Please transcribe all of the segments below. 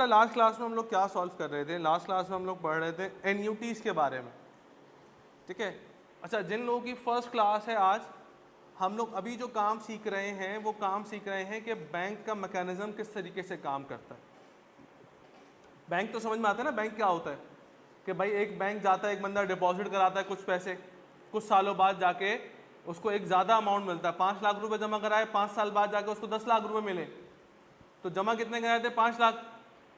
Last class में हम लोग क्या सॉल्व कर रहे थे? लास्ट क्लास में हम लोग पढ़ रहे थे एन्यूटीज के बारे में, ठीक है। अच्छा, जिन लोगों की फर्स्ट क्लास है आज, हम लोग अभी जो काम सीख रहे हैं वो काम सीख रहे हैं कि बैंक का मैकेनिज्म किस तरीके से काम करता है। बैंक तो समझ में आता है ना, बैंक क्या होता है कि भाई एक बैंक जाता है, एक बंदा डिपॉजिट कराता है कुछ पैसे, कुछ सालों बाद जाके उसको एक ज़्यादा अमाउंट मिलता है। 5 लाख रुपए जमा कराए, 5 साल बाद जाके उसको 10 लाख रुपए मिले, तो जमा कितने कराए थे? 5 लाख,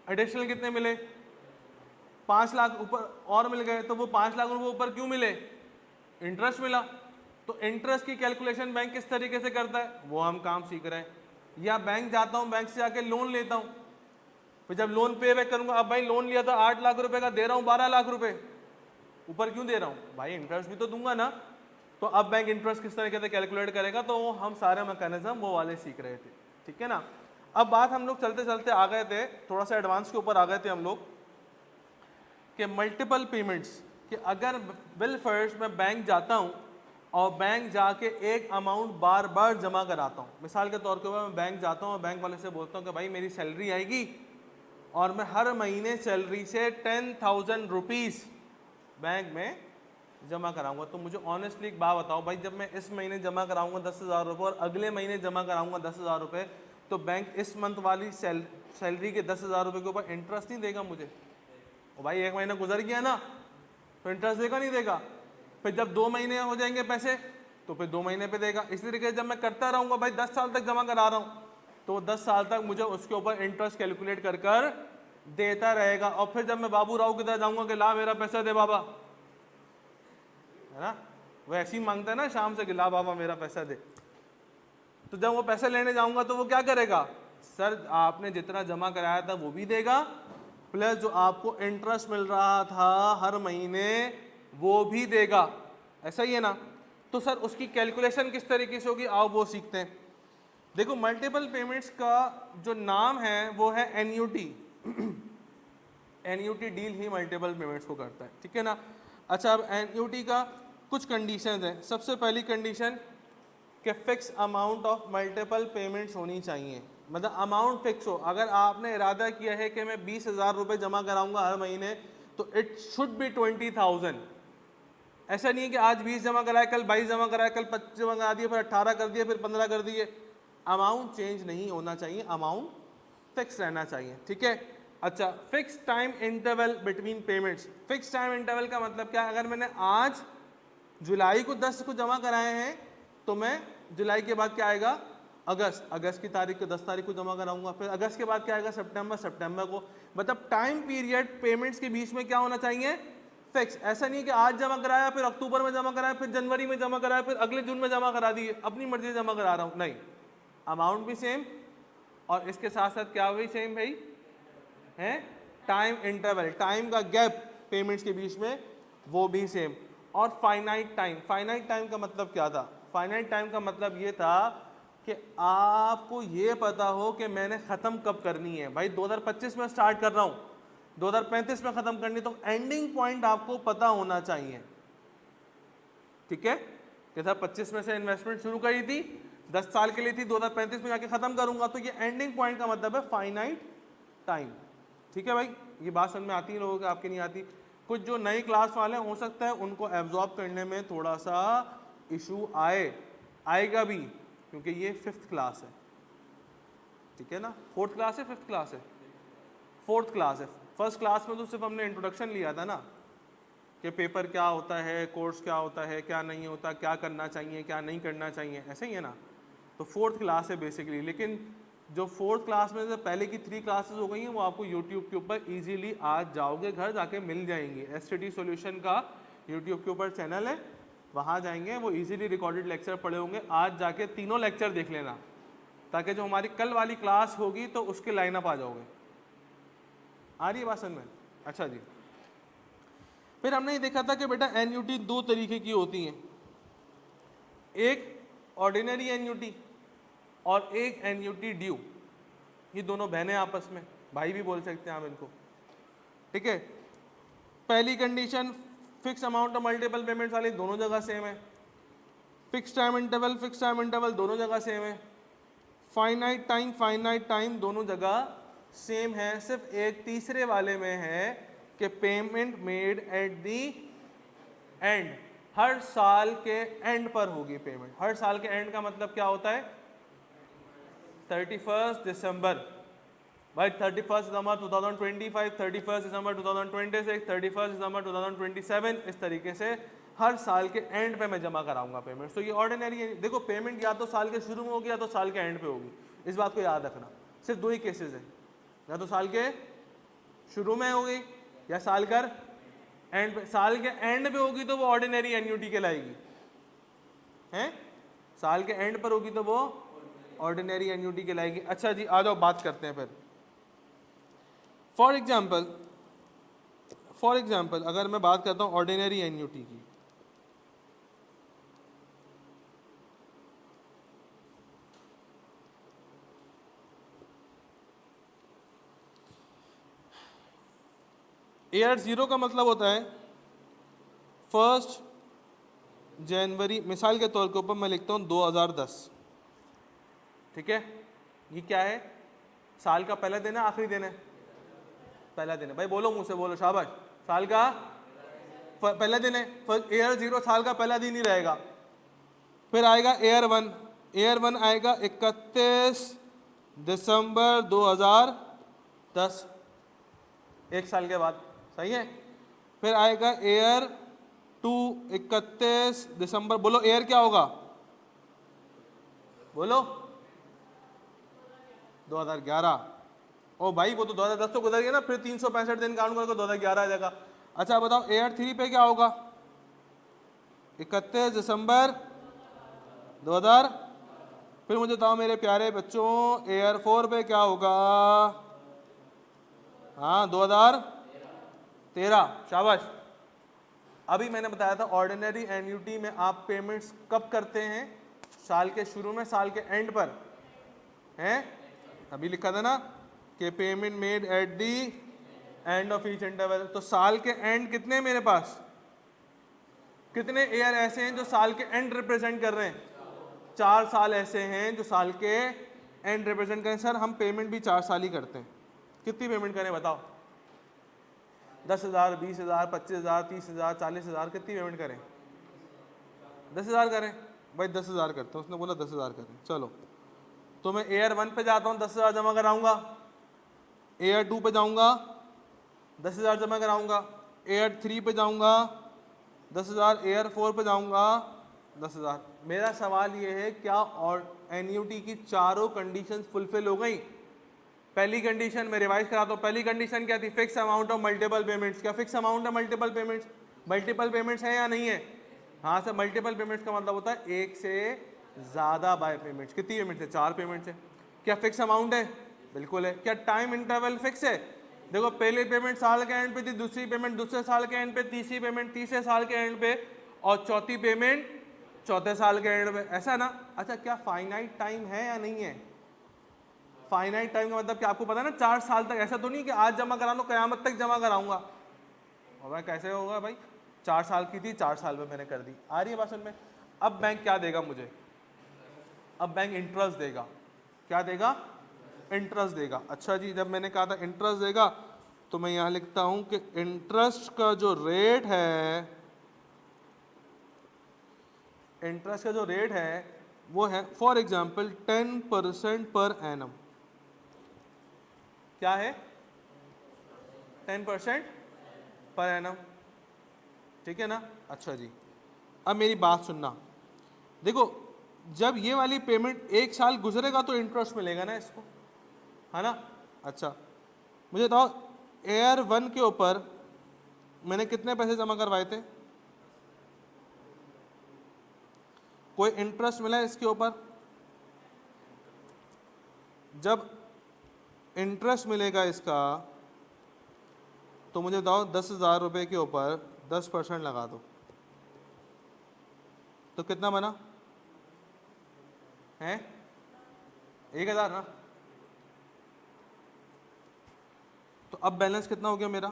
एडिशनल कितने मिले? 5 लाख ऊपर और मिल गए। तो वो 5 लाख रुपए ऊपर क्यों मिले? इंटरेस्ट मिला। तो इंटरेस्ट की कैलकुलेशन बैंक किस तरीके से करता है वो हम काम सीख रहे हैं। या बैंक जाता हूं, बैंक से जाके लोन लेता हूं, फिर जब लोन पे बैक करूंगा, अब भाई लोन लिया था 8 लाख रुपए का, दे रहा हूं 12 लाख रुपए, ऊपर क्यों दे रहा हूं? भाई इंटरेस्ट भी तो दूंगा ना। तो अब बैंक इंटरेस्ट किस तरीके से कैलकुलेट करेगा, तो वो हम सारे मैकेनिज्म वो वाले सीख रहे थे, ठीक है ना। अब बात हम लोग चलते चलते आ गए थे, थोड़ा सा एडवांस के ऊपर आ गए थे हम लोग, कि मल्टीपल पेमेंट्स, कि अगर बिल फर्स्ट मैं बैंक जाता हूं और बैंक जाके एक अमाउंट बार बार जमा कराता हूं। मिसाल के तौर पे मैं बैंक जाता हूं और बैंक वाले से बोलता हूं कि भाई मेरी सैलरी आएगी और मैं हर महीने सैलरी से 10,000 रुपीज़ बैंक में जमा कराऊंगा। तो मुझे ऑनेस्टली एक बात बताओ भाई, जब मैं इस महीने जमा कराऊंगा 10,000 रुपये और अगले महीने जमा कराऊंगा 10,000 रुपये, तो बैंक इस मंथ वाली सैलरी के 10,000 रुपये के ऊपर इंटरेस्ट नहीं देगा मुझे? ओ भाई, एक महीना गुजर गया ना, तो इंटरेस्ट देगा नहीं देगा? फिर जब 2 महीने हो जाएंगे पैसे, तो फिर 2 महीने पे देगा। इसी तरीके से जब मैं करता रहूंगा भाई, 10 साल तक जमा करा रहा हूं, तो 10 साल तक मुझे उसके ऊपर इंटरेस्ट कैलकुलेट कर कर देता रहेगा। और फिर जब मैं बाबू राव की तरह जाऊंगा कि ला मेरा पैसा दे बाबा, है ना, वो ऐसे ही मांगता है ना शाम से कि ला बाबा मेरा पैसा दे, तो जब वो पैसे लेने जाऊंगा तो वो क्या करेगा? सर आपने जितना जमा कराया था वो भी देगा, प्लस जो आपको इंटरेस्ट मिल रहा था हर महीने वो भी देगा। ऐसा ही है ना। तो सर उसकी कैलकुलेशन किस तरीके से होगी, आओ वो सीखते हैं। देखो, मल्टीपल पेमेंट्स का जो नाम है वो है एन्यूटी। एन्यूटी डील ही मल्टीपल पेमेंट्स को करता है, ठीक है ना। अच्छा, अब एन्यूटी का कुछ कंडीशंस हैं। सबसे पहली कंडीशन कि fix amount of multiple payments होनी चाहिए, मतलब अमाउंट फिक्स हो। अगर आपने इरादा किया है कि मैं 20,000 रुपये जमा कराऊंगा हर महीने, तो इट शुड बी 20,000। ऐसा नहीं है कि आज 20 जमा कराए, कल 22 जमा कराए, कल 25 जमा करा दिए, फिर 18 कर दिए, फिर 15 कर दिए। अमाउंट चेंज नहीं होना चाहिए, अमाउंट फिक्स रहना चाहिए, ठीक है। अच्छा, fix time interval between payments. Fix time interval का मतलब क्या है? अगर मैंने आज जुलाई को 10 को जमा कराए हैं, तो मैं जुलाई के बाद क्या आएगा? अगस्त, अगस्त की तारीख को 10 तारीख को जमा कराऊंगा। फिर अगस्त के बाद क्या आएगा? सितंबर, सितंबर को। मतलब टाइम पीरियड पेमेंट्स के बीच में क्या होना चाहिए? फिक्स। ऐसा नहीं कि आज जमा कराया, फिर अक्टूबर में जमा कराया, फिर जनवरी में जमा कराया, फिर अगले जून में जमा करा दिए, अपनी मर्जी से जमा करा रहा हूं। नहीं, अमाउंट भी सेम और इसके साथ साथ क्या भी सेम भाई है? टाइम इंटरवल, टाइम का गैप पेमेंट्स के बीच में, वो भी सेम। और फाइनाइट टाइम। फाइनाइट टाइम का मतलब क्या था? फाइनाइट टाइम का मतलब ये था कि आपको ये पता हो कि मैंने ख़त्म कब करनी है। भाई 2025 में स्टार्ट कर रहा हूँ, 2035 में ख़त्म करनी, तो एंडिंग पॉइंट आपको पता होना चाहिए, ठीक है। कि सर 25 में से इन्वेस्टमेंट शुरू करी थी, 10 साल के लिए थी, 2035 में जाके ख़त्म करूंगा, तो ये एंडिंग पॉइंट का मतलब है फाइनाइट टाइम, ठीक है भाई। ये बात समझ में आती है लोगों को, आपके नहीं आती? कुछ जो नई क्लास वाले हो सकता है उनको एब्जॉर्ब करने में थोड़ा सा इशू आएगा भी, क्योंकि ये 5th क्लास है, ठीक है ना। 4th क्लास है, 5th क्लास है, 4th क्लास है। फर्स्ट क्लास में तो सिर्फ हमने इंट्रोडक्शन लिया था ना, कि पेपर क्या होता है, कोर्स क्या होता है, क्या नहीं होता, क्या करना चाहिए, क्या नहीं करना चाहिए, ऐसे ही है ना। तो 4th क्लास है बेसिकली। लेकिन जो 4th क्लास में से पहले की 3 क्लासेस हो गई हैं, वो आपको यूट्यूब के ऊपर इजीली आज जाओगे घर जाके मिल जाएंगी। एसटीडी सॉल्यूशन का यूट्यूब के ऊपर चैनल है, वहाँ जाएंगे, वो इजीली रिकॉर्डेड लेक्चर पड़े होंगे। आज जाके तीनों लेक्चर देख लेना, ताकि जो हमारी कल वाली क्लास होगी तो उसके लाइनअप आ जाओगे। आ रही है बात समझ में? अच्छा जी, फिर हमने ये देखा था कि बेटा एन्यूटी 2 तरीके की होती हैं, एक ऑर्डिनरी एन्यूटी और एक एन्यूटी ड्यू। ये दोनों बहनें आपस में, भाई भी बोल सकते हैं आप इनको, ठीक है। पहली condition fix amount of multiple payments वाली दोनों जगह सेम है। फिक्स टाइम इंटरवल दोनों जगह सेम है। फाइनाइट टाइम दोनों जगह सेम है, सिर्फ एक तीसरे वाले में है कि payment made at the end, हर साल के एंड पर होगी पेमेंट। हर साल के एंड का मतलब क्या होता है? 31 दिसंबर भाई, 31 दिसंबर 2025, 31 दिसंबर 2026, 31 दिसंबर 2027, इस तरीके से हर साल के एंड पे मैं जमा कराऊंगा पेमेंट। तो ये ऑर्डिनरी है। देखो पेमेंट या तो साल के शुरू में होगी या तो साल के एंड पे होगी, इस बात को याद रखना। सिर्फ दो ही केसेस है, या तो साल के शुरू में होगी या साल कर एंड पे। साल के एंड पे होगी तो वो ऑर्डिनरी एन्युटी कहलाएगी, हैं? साल के एंड पर होगी तो वो ऑर्डिनरी एन्युटी कहलाएगी। अच्छा जी, आ जाओ बात करते हैं फिर। फॉर एग्जाम्पल अगर मैं बात करता हूं ऑर्डिनरी एन्युटी की, ईयर 0 का मतलब होता है 1 जनवरी, मिसाल के तौर के ऊपर मैं लिखता हूं 2010, ठीक है? ये क्या है? साल का पहला दिन है, आखिरी दिन है? पहला दिन है। भाई बोलो, मुंह से बोलो, शाबाश। साल का पहला दिन है, ईयर 0 साल का पहला दिन ही रहेगा। फिर आएगा ईयर 1, ईयर 1 आएगा 31 दिसंबर 2010, एक साल के बाद, सही है? फिर आएगा ईयर 2 31 दिसंबर, बोलो ईयर क्या होगा? बोलो 2011। ओ भाई वो तो 2010 तो गुजर गया ना, फिर 365 दिन काउंट करो 2011 आ जाएगा। अच्छा बताओ ईयर 3 पे क्या होगा? 31 दिसंबर 2000। फिर मुझे बताओ मेरे प्यारे बच्चों, ईयर 4 पे क्या होगा? हाँ 2013, शाबाश। अभी मैंने बताया था ऑर्डिनरी एन्युटी में आप पेमेंट्स कब करते हैं? साल के शुरू में, साल के एंड पर, हैं? अभी लिखा था ना कि payment made at the and of each interval. तो साल के एंड कितने हैं मेरे पास? कितने ईयर ऐसे हैं जो साल के एंड रिप्रेजेंट कर रहे हैं? 4 साल ऐसे हैं जो साल के एंड रिप्रेजेंट करें। सर हम पेमेंट भी 4 साल ही करते हैं, कितनी पेमेंट करें बताओ? 10,000, 20,000, 25,000, 30,000, 40,000, कितनी पेमेंट करें? 10,000 करें? भाई 10,000 करते हैं, उसने बोला 10,000 करें, चलो। तो मैं ईयर 1 पे जाता हूँ, 10,000 जमा कराऊंगा। ईयर 2 पे जाऊंगा, 10,000 जमा कराऊंगा। ईयर 3 पे जाऊंगा 10,000, ईयर 4 पे जाऊंगा 10,000। मेरा सवाल ये है, क्या और एन्युटी की चारों कंडीशंस फुलफिल हो गई? पहली कंडीशन मैं रिवाइज कराता हूँ। पहली कंडीशन क्या थी? Fix amount of multiple payments. क्या फिक्स अमाउंट है मल्टीपल पेमेंट्स? मल्टीपल पेमेंट्स है या नहीं है? हाँ सर, मल्टीपल पेमेंट्स का मतलब होता है एक से ज़्यादा बाय पेमेंट्स। कितनी पेमेंट्स है? 4 पेमेंट्स है। क्या फिक्स अमाउंट है? बिल्कुल है। क्या टाइम इंटरवल फिक्स है? देखो पहली पेमेंट साल के एंड पे थी, दूसरी पेमेंट दूसरे साल के एंड पे, तीसरी पेमेंट तीसरे साल के एंड पे, और चौथी पेमेंट चौथे साल के एंड पे, ऐसा ना? अच्छा क्या फाइनाइट टाइम है या नहीं है? फाइनाइट टाइम का मतलब क्या आपको पता है ना? 4 साल तक। ऐसा तो नहीं कि आज जमा करा लो कयामत तक जमा कराऊंगा। और भाई कैसे होगा भाई? 4 साल की थी, 4 साल में मैंने कर दी। आ रही है बात समझ में? अब बैंक क्या देगा मुझे? अब बैंक इंटरेस्ट देगा। क्या देगा? इंटरेस्ट देगा। अच्छा जी, जब मैंने कहा था इंटरेस्ट देगा, तो मैं यहाँ लिखता हूँ कि इंटरेस्ट का जो रेट है, इंटरेस्ट का जो रेट है वो है फॉर एग्जाम्पल 10% पर एनम। क्या है? 10% पर एनम, ठीक है ना? अच्छा जी, अब मेरी बात सुनना। देखो जब ये वाली पेमेंट 1 साल गुजरेगा तो इंटरेस्ट मिलेगा ना इसको, है ना? अच्छा मुझे बताओ ईयर 1 के ऊपर मैंने कितने पैसे जमा करवाए थे? कोई इंटरेस्ट मिला है इसके ऊपर? जब इंटरेस्ट मिलेगा इसका तो मुझे बताओ 10,000 रुपये के ऊपर 10% लगा दो तो कितना बना है? 1,000 ना? तो अब बैलेंस कितना हो गया मेरा?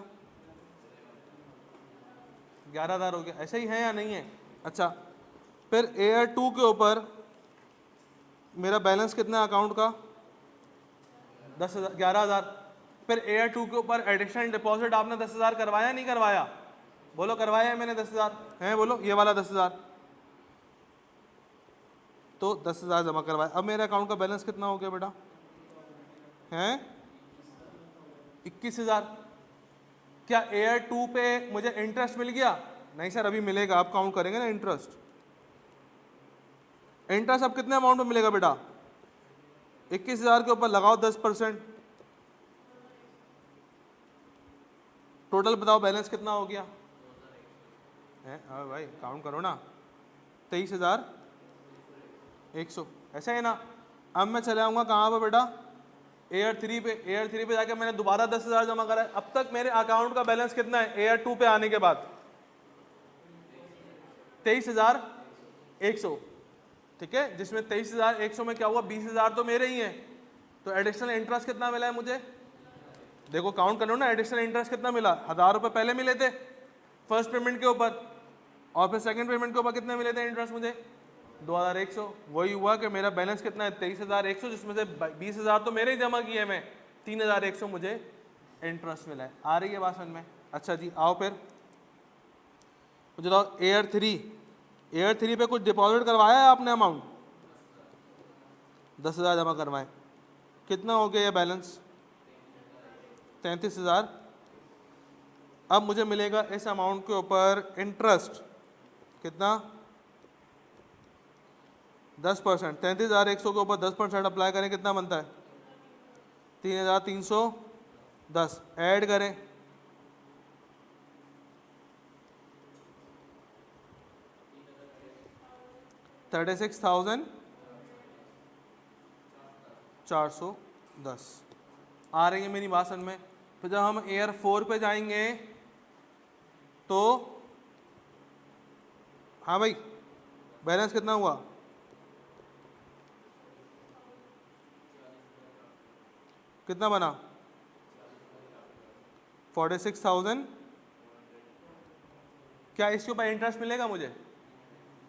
11,000 हो गया। ऐसा ही है या नहीं है? अच्छा फिर ईयर 2 के ऊपर मेरा बैलेंस कितना है अकाउंट का? 10,000, 11,000। फिर एयर 2 के ऊपर एडिशनल डिपॉजिट आपने 10,000 करवाया नहीं करवाया? बोलो करवाया है मैंने 10,000 है, बोलो ये वाला 10,000, तो 10,000 जमा करवाया। अब मेरे अकाउंट का बैलेंस कितना हो गया बेटा? हैं 21,000। क्या एयर 2 पे मुझे इंटरेस्ट मिल गया? नहीं सर अभी मिलेगा, आप काउंट करेंगे ना इंटरेस्ट। इंटरेस्ट अब कितने अमाउंट में मिलेगा बेटा? 21,000 के ऊपर लगाओ 10%, टोटल बताओ बैलेंस कितना हो गया है? भाई काउंट करो ना, 23,100, ऐसा है ना। अब मैं चले आऊँगा कहाँ पर बेटा? एयर 3 पे। एयर 3 पे जाके मैंने दोबारा 10,000 जमा करा है। अब तक मेरे अकाउंट का बैलेंस कितना है एयर 2 पे आने के बाद? 23,100, ठीक है, जिसमें 23,100 में क्या हुआ, 20,000 तो मेरे ही हैं, तो एडिशनल इंटरेस्ट कितना मिला है मुझे? देखो काउंट कर लो ना, एडिशनल इंटरेस्ट कितना मिला? 1,000 रुपये पहले मिले थे फर्स्ट पेमेंट के ऊपर, और फिर सेकंड पेमेंट के ऊपर कितने मिले थे इंटरेस्ट मुझे? 2,100। वही हुआ कि मेरा बैलेंस कितना है? 23,100, जिसमें से 20,000 तो मेरे ही जमा किए मैं, 3,100 मुझे इंटरेस्ट मिला है। आ रही है बात समझ में? अच्छा जी आओ फिर मुझे बताओ, एयर 3 पे कुछ डिपॉजिट करवाया है आपने? अमाउंट 10,000 जमा करवाए, कितना हो गया ये बैलेंस? 33,000। अब मुझे मिलेगा इस अमाउंट के ऊपर इंटरेस्ट कितना? 10%। 33,100 के ऊपर 10% अप्लाई करें, कितना बनता है? 3,310। ऐड करें, $36,410। आ रही है मेरी बात समझ में? तो जब हम एयर 4 पे जाएंगे तो हाँ भाई बैलेंस कितना हुआ? कितना बना? 46,000। क्या इसके ऊपर इंटरेस्ट मिलेगा मुझे?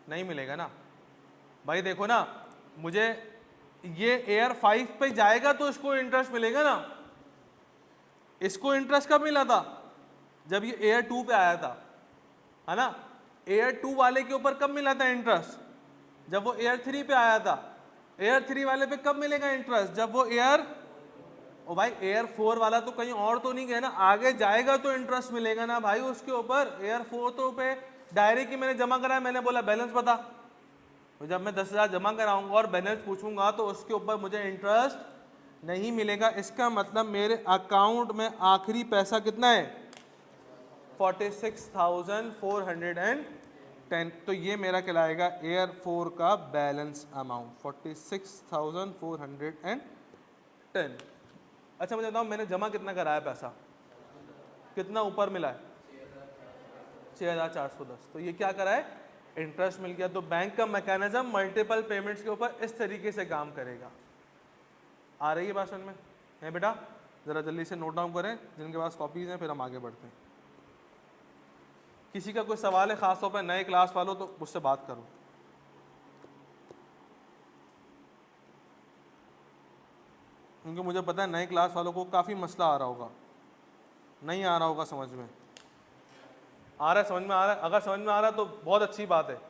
नहीं मिलेगा ना भाई। देखो ना, मुझे ये एयर 5 पे जाएगा तो इसको इंटरेस्ट मिलेगा ना। इसको इंटरेस्ट कब मिला था? जब ये एयर 2 पे आया था, है ना। एयर 2 वाले के ऊपर कब मिला था इंटरेस्ट? जब वो एयर 3 पे आया था। एयर 3 वाले पे कब मिलेगा इंटरेस्ट? जब वो एयर, ओ भाई एयर 4 वाला तो कहीं और तो नहीं गया ना, आगे जाएगा तो इंटरेस्ट मिलेगा ना भाई उसके ऊपर। एयर 4 तो पे डायरेक्ट ही मैंने जमा कराया, मैंने बोला बैलेंस बता, तो जब मैं 10,000 जमा कराऊंगा और बैलेंस पूछूंगा तो उसके ऊपर मुझे इंटरेस्ट नहीं मिलेगा। इसका मतलब मेरे अकाउंट में आखिरी पैसा कितना है? 46,410। तो ये मेरा कहलाएगा एयर 4 का बैलेंस अमाउंट 46,410। अच्छा मुझे बताओ, मैंने जमा कितना कराया पैसा? कितना ऊपर मिला है? 6,410। तो ये क्या करा है? इंटरेस्ट मिल गया। तो बैंक का मैकेनिज्म मल्टीपल पेमेंट्स के ऊपर इस तरीके से काम करेगा। आ रही है बात समझ में? है बेटा? ज़रा जल्दी से नोट डाउन करें जिनके पास कॉपीज़ हैं, फिर हम आगे बढ़ते हैं। किसी का कोई सवाल है ख़ास तौर पर नए क्लास वालों, तो मुझसे बात करो। क्योंकि मुझे पता है नए क्लास वालों को काफ़ी मसला आ रहा होगा, नहीं आ रहा होगा समझ में। आ रहा है? समझ में आ रहा है? अगर समझ में आ रहा है तो बहुत अच्छी बात है,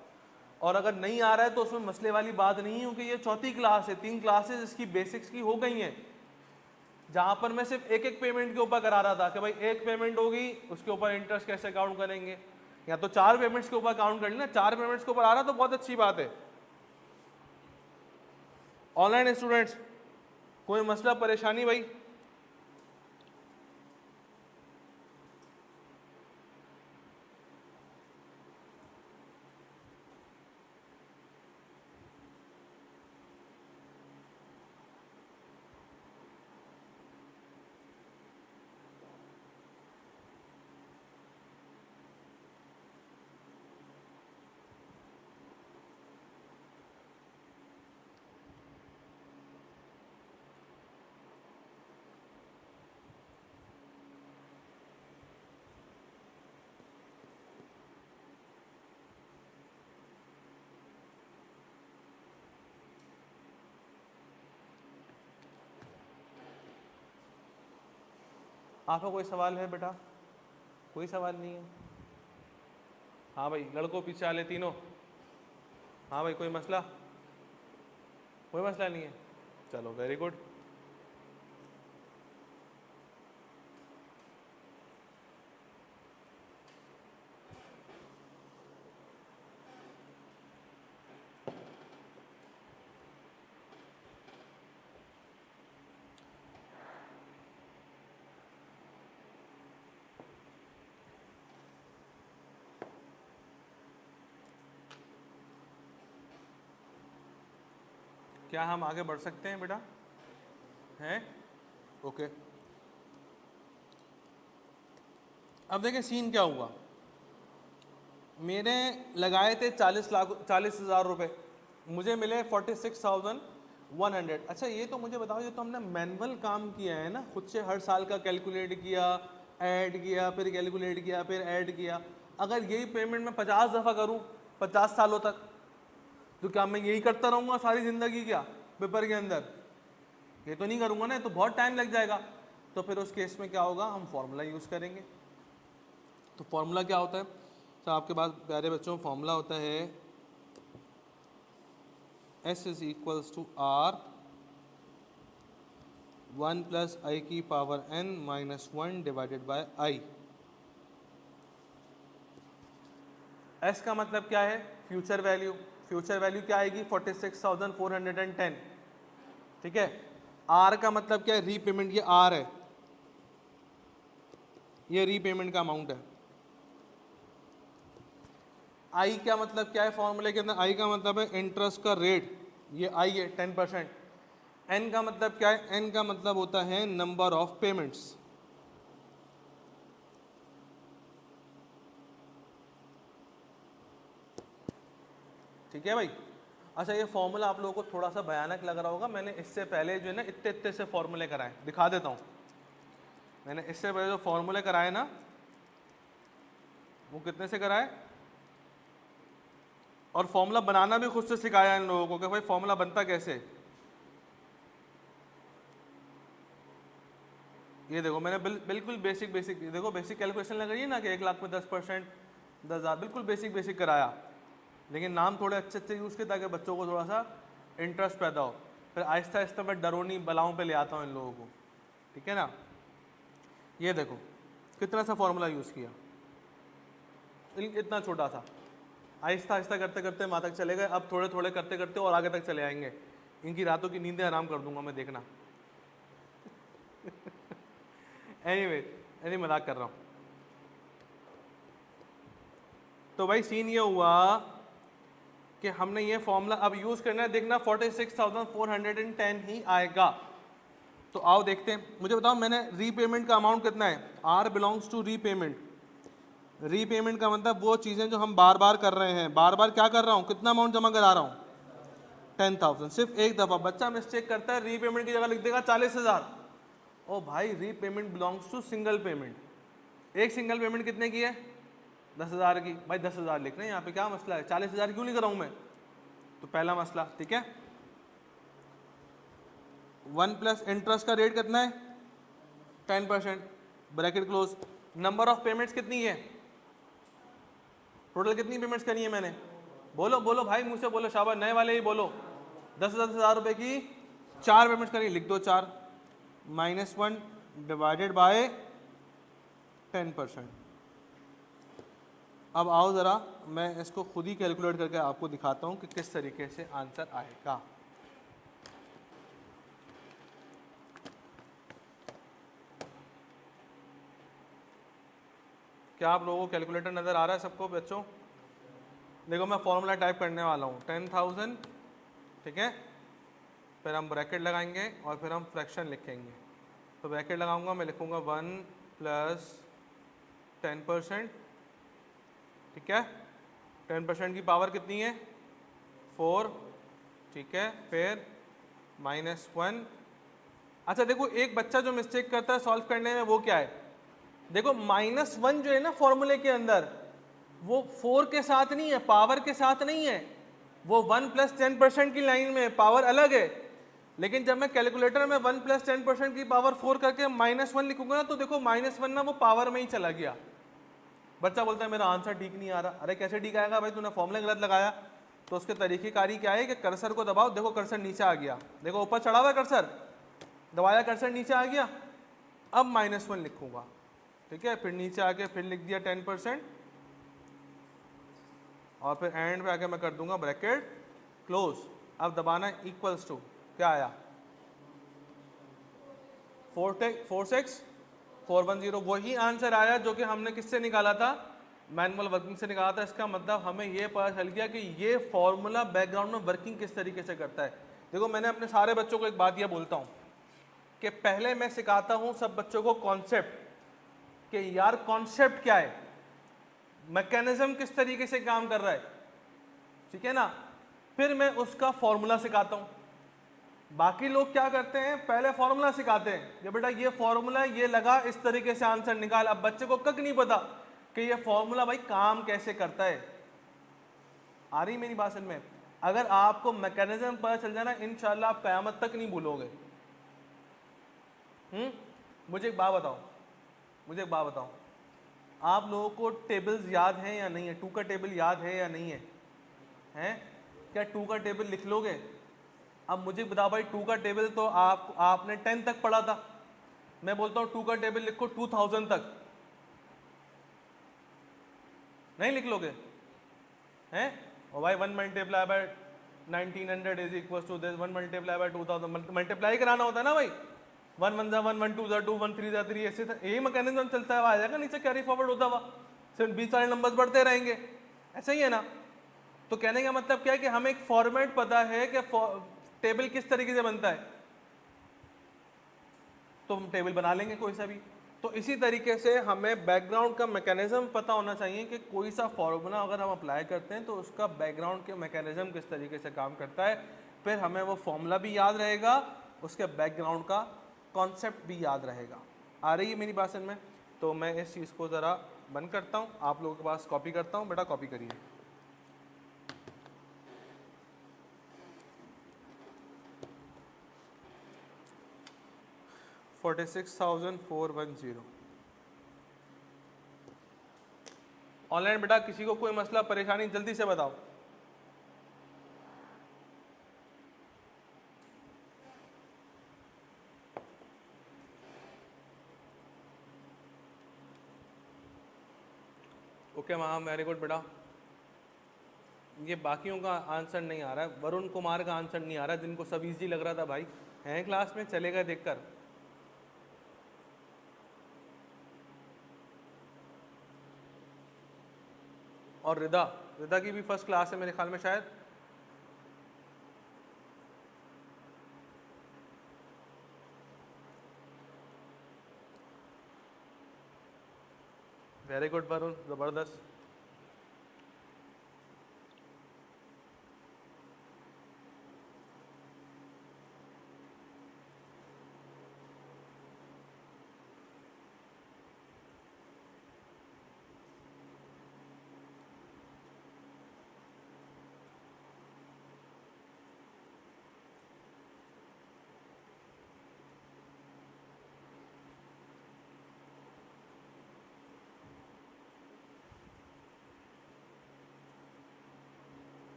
और अगर नहीं आ रहा है तो उसमें मसले वाली बात नहीं है, क्योंकि ये चौथी क्लास है, 3 क्लासेस इसकी बेसिक्स की हो गई हैं, जहाँ पर मैं सिर्फ एक एक पेमेंट के ऊपर करा रहा था कि भाई एक पेमेंट होगी उसके ऊपर इंटरेस्ट कैसे काउंट करेंगे, या तो 4 पेमेंट्स के ऊपर काउंट कर लेना। 4 पेमेंट्स के ऊपर आ रहा तो बहुत अच्छी बात है। ऑनलाइन स्टूडेंट्स कोई मसला परेशानी भाई? आपका कोई सवाल है बेटा? कोई सवाल नहीं है? हाँ भाई, लड़कों पीछे वाले तीनों, हाँ भाई, कोई मसला? कोई मसला नहीं है, चलो वेरी गुड। क्या हम आगे बढ़ सकते हैं बेटा? हैं? ओके। अब देखें सीन क्या हुआ। मेरे लगाए थे 40,000 रुपए, मुझे मिले 46,100। अच्छा ये तो मुझे बताओ, ये तो हमने मैनुअल काम किया है ना, खुद से हर साल का कैलकुलेट किया, ऐड किया, फिर कैलकुलेट किया, फिर ऐड किया। अगर यही पेमेंट मैं 50 दफ़ा करूँ 50 सालों तक, तो क्या मैं यही करता रहूँगा सारी ज़िंदगी क्या पेपर के अंदर? ये तो नहीं करूँगा ना, तो बहुत टाइम लग जाएगा। तो फिर उस केस में क्या होगा, हम फॉर्मूला यूज़ करेंगे। तो फॉर्मूला क्या होता है? तो आपके पास प्यारे बच्चों फॉर्मूला होता है S is equals to R 1 plus i की power n minus 1 divided by i. S का मतलब क्या है? Future value. फ्यूचर वैल्यू क्या आएगी? 46,410। ठीक है। R का मतलब क्या है? रीपेमेंट। ये R है, ये रीपेमेंट का अमाउंट है। आई क्या मतलब क्या है फॉर्मूले के अंदर? आई का मतलब है इंटरेस्ट का रेट, ये आई है 10%। एन का मतलब क्या है? एन का मतलब होता है नंबर ऑफ पेमेंट्स। ठीक है भाई। अच्छा ये फॉर्मूला आप लोगों को थोड़ा सा भयानक लग रहा होगा, मैंने इससे पहले जो है ना इतने इतने से फॉर्मूले कराए, दिखा देता हूँ। मैंने इससे पहले जो फॉर्मूले कराए ना, वो कितने से कराए, और फॉर्मूला बनाना भी खुद से सिखाया इन लोगों को कि भाई फॉर्मूला बनता कैसे। ये देखो मैंने बिल्कुल बेसिक देखो, बेसिक कैलकुलेशन लग रही है ना कि 1 लाख में 10%, 10,000, बिल्कुल बेसिक कराया। लेकिन नाम थोड़े अच्छे अच्छे यूज़ किए ताकि बच्चों को थोड़ा सा इंटरेस्ट पैदा हो। फिर आहिस्ता आहिस्ता मैं डरोनी बलाओं पे ले आता हूँ इन लोगों को। ठीक है ना। ये देखो कितना सा फॉर्मूला यूज़ किया, इतना छोटा सा। आहिस्ता आहिस्ता करते करते वहाँ तक चले गए। अब थोड़े थोड़े करते करते और आगे तक चले आएंगे। इनकी रातों की नींदें आराम कर दूंगा मैं, देखना। एनी मजाक कर रहा हूँ। तो भाई सीन ये हुआ कि हमने ये फॉर्मूला अब यूज़ करना है, देखना 46,410 ही आएगा। तो आओ देखते हैं। मुझे बताओ मैंने रीपेमेंट का अमाउंट कितना है? R belongs to repayment. Repayment का मतलब वो चीज़ें जो हम बार बार कर रहे हैं, बार बार क्या कर रहा हूँ, कितना अमाउंट जमा करा रहा हूँ? 10,000। सिर्फ एक दफ़ा बच्चा मिस्टेक करता है, रीपेमेंट की जगह लिख देगा 40,000। ओ भाई, repayment belongs to single payment. एक सिंगल पेमेंट कितने की है? 10,000 की। भाई 10,000 लिखना है यहाँ पे, क्या मसला है? 40,000 क्यों नहीं कराऊँ मैं? तो पहला मसला। ठीक है। 1 प्लस इंटरेस्ट का रेट कितना है? 10%, bracket close. Number of payments कितनी है? टोटल कितनी पेमेंट्स करनी है मैंने? बोलो बोलो भाई, मुझसे बोलो, शाबाश, नए वाले ही बोलो। 10,000 रुपए की 4 पेमेंट्स करनी, लिख दो 4 माइनस 1 डिवाइडेड बाय 10%। अब आओ ज़रा मैं इसको खुद ही कैलकुलेट करके आपको दिखाता हूँ कि किस तरीके से आंसर आएगा। क्या आप लोगों को कैलकुलेटर नज़र आ रहा है सबको बच्चों? देखो मैं फॉर्मूला टाइप करने वाला हूँ 10,000। ठीक है। फिर हम ब्रैकेट लगाएंगे और फिर हम फ्रैक्शन लिखेंगे। तो ब्रैकेट लगाऊंगा, मैं लिखूंगा 1 प्लस 10%। ठीक है। 10% की पावर कितनी है? 4। ठीक है। फिर -1। अच्छा देखो, एक बच्चा जो मिस्टेक करता है सॉल्व करने में, वो क्या है? देखो -1 जो है ना फॉर्मूले के अंदर, वो 4 के साथ नहीं है, पावर के साथ नहीं है। वो 1 प्लस 10% की लाइन में पावर अलग है। लेकिन जब मैं कैलकुलेटर में 1 + 10% की पावर 4 करके -1 लिखूंगा ना, तो देखो -1 ना वो पावर में ही चला गया। बच्चा बोलता है मेरा आंसर ठीक नहीं आ रहा। अरे कैसे ठीक आएगा भाई, तूने फॉर्मूला गलत लगाया। तो उसके तरीकेकारी क्या है कि कर्सर को दबाओ, देखो कर्सर नीचे आ गया, देखो ऊपर चढ़ा हुआ कर्सर, दबाया कर्सर नीचे आ गया। अब -1 लिखूंगा, ठीक है, फिर नीचे आके फिर लिख दिया 10%, और फिर एंड पे आके मैं कर दूंगा ब्रैकेट क्लोज। अब दबाना इक्वल्स टू क्या आया 46410, वही आंसर आया जो कि हमने किससे निकाला था, मैनुअल वर्किंग से निकाला था। इसका मतलब हमें ये पता चल गया कि ये फॉर्मूला बैकग्राउंड में वर्किंग किस तरीके से करता है। देखो मैंने अपने सारे बच्चों को एक बात यह बोलता हूँ कि पहले मैं सिखाता हूँ सब बच्चों को कॉन्सेप्ट, कि यार कॉन्सेप्ट क्या है, मैकेनिज्म किस तरीके से काम कर रहा है, ठीक है ना, फिर मैं उसका फॉर्मूला सिखाता हूँ। बाकी लोग क्या करते हैं, पहले फॉर्मूला सिखाते हैं कि बेटा ये फॉर्मूला ये लगा, इस तरीके से आंसर निकाल। अब बच्चे को कक नहीं पता कि ये फॉर्मूला भाई काम कैसे करता है। आ रही मेरी बात समझ में? अगर आपको मैकेनिज्म पता चल जाए ना, इंशाल्लाह आप कयामत तक नहीं भूलोगे। मुझे एक बात बताओ, आप लोगों को टेबल्स याद हैं या नहीं है? 2 का टेबल याद है या नहीं है? हैं? क्या 2 का टेबल लिख लोगे? अब मुझे बताओ भाई, 2 का टेबल तो आपने 10 तक पढ़ा था। मैं बोलता हूँ 2 का टेबल लिखो 2000 तक, नहीं लिख लोगे? हैं? और भाई 1 multiply by 1900 is equal to this, 1 multiply by 2000, multiply कराना होता है ना भाई। 1 1 जा 1, 1 2 जा 2, 1 3 जा 3, ऐसे यही मैकेनिज्म चलता है। आ जाएगा नीचे कैरी फॉरवर्ड होता हुआ, सिर्फ 20 सारे नंबर्स बढ़ते रहेंगे, ऐसा ही है ना। तो कहने का मतलब क्या है कि हमें एक फॉर्मेट पता है कि टेबल किस तरीके से बनता है, तो हम टेबल बना लेंगे कोई सा भी। तो इसी तरीके से हमें बैकग्राउंड का मैकेनिज्म पता होना चाहिए कि कोई सा फॉर्मूला अगर हम अप्लाई करते हैं तो उसका बैकग्राउंड के मैकेनिज्म किस तरीके से काम करता है। फिर हमें वो फॉर्मूला भी याद रहेगा, उसके बैकग्राउंड का कॉन्सेप्ट भी याद रहेगा। आ रही है मेरी बात समझ में? तो मैं इस चीज़ को ज़रा बंद करता हूँ, आप लोगों के पास कॉपी करता हूँ। बेटा कॉपी करिए। $46,410 ऑनलाइन। बेटा किसी को कोई मसला परेशानी जल्दी से बताओ। ओके मैम, वेरी गुड बेटा। ये बाकियों का आंसर नहीं आ रहा है, वरुण कुमार का आंसर नहीं आ रहा है, जिनको सब इजी लग रहा था भाई हैं क्लास में, चलेगा देखकर। और रिदा, रिदा की भी फर्स्ट क्लास है मेरे ख्याल में शायद। वेरी गुड वरुण, ज़बरदस्त।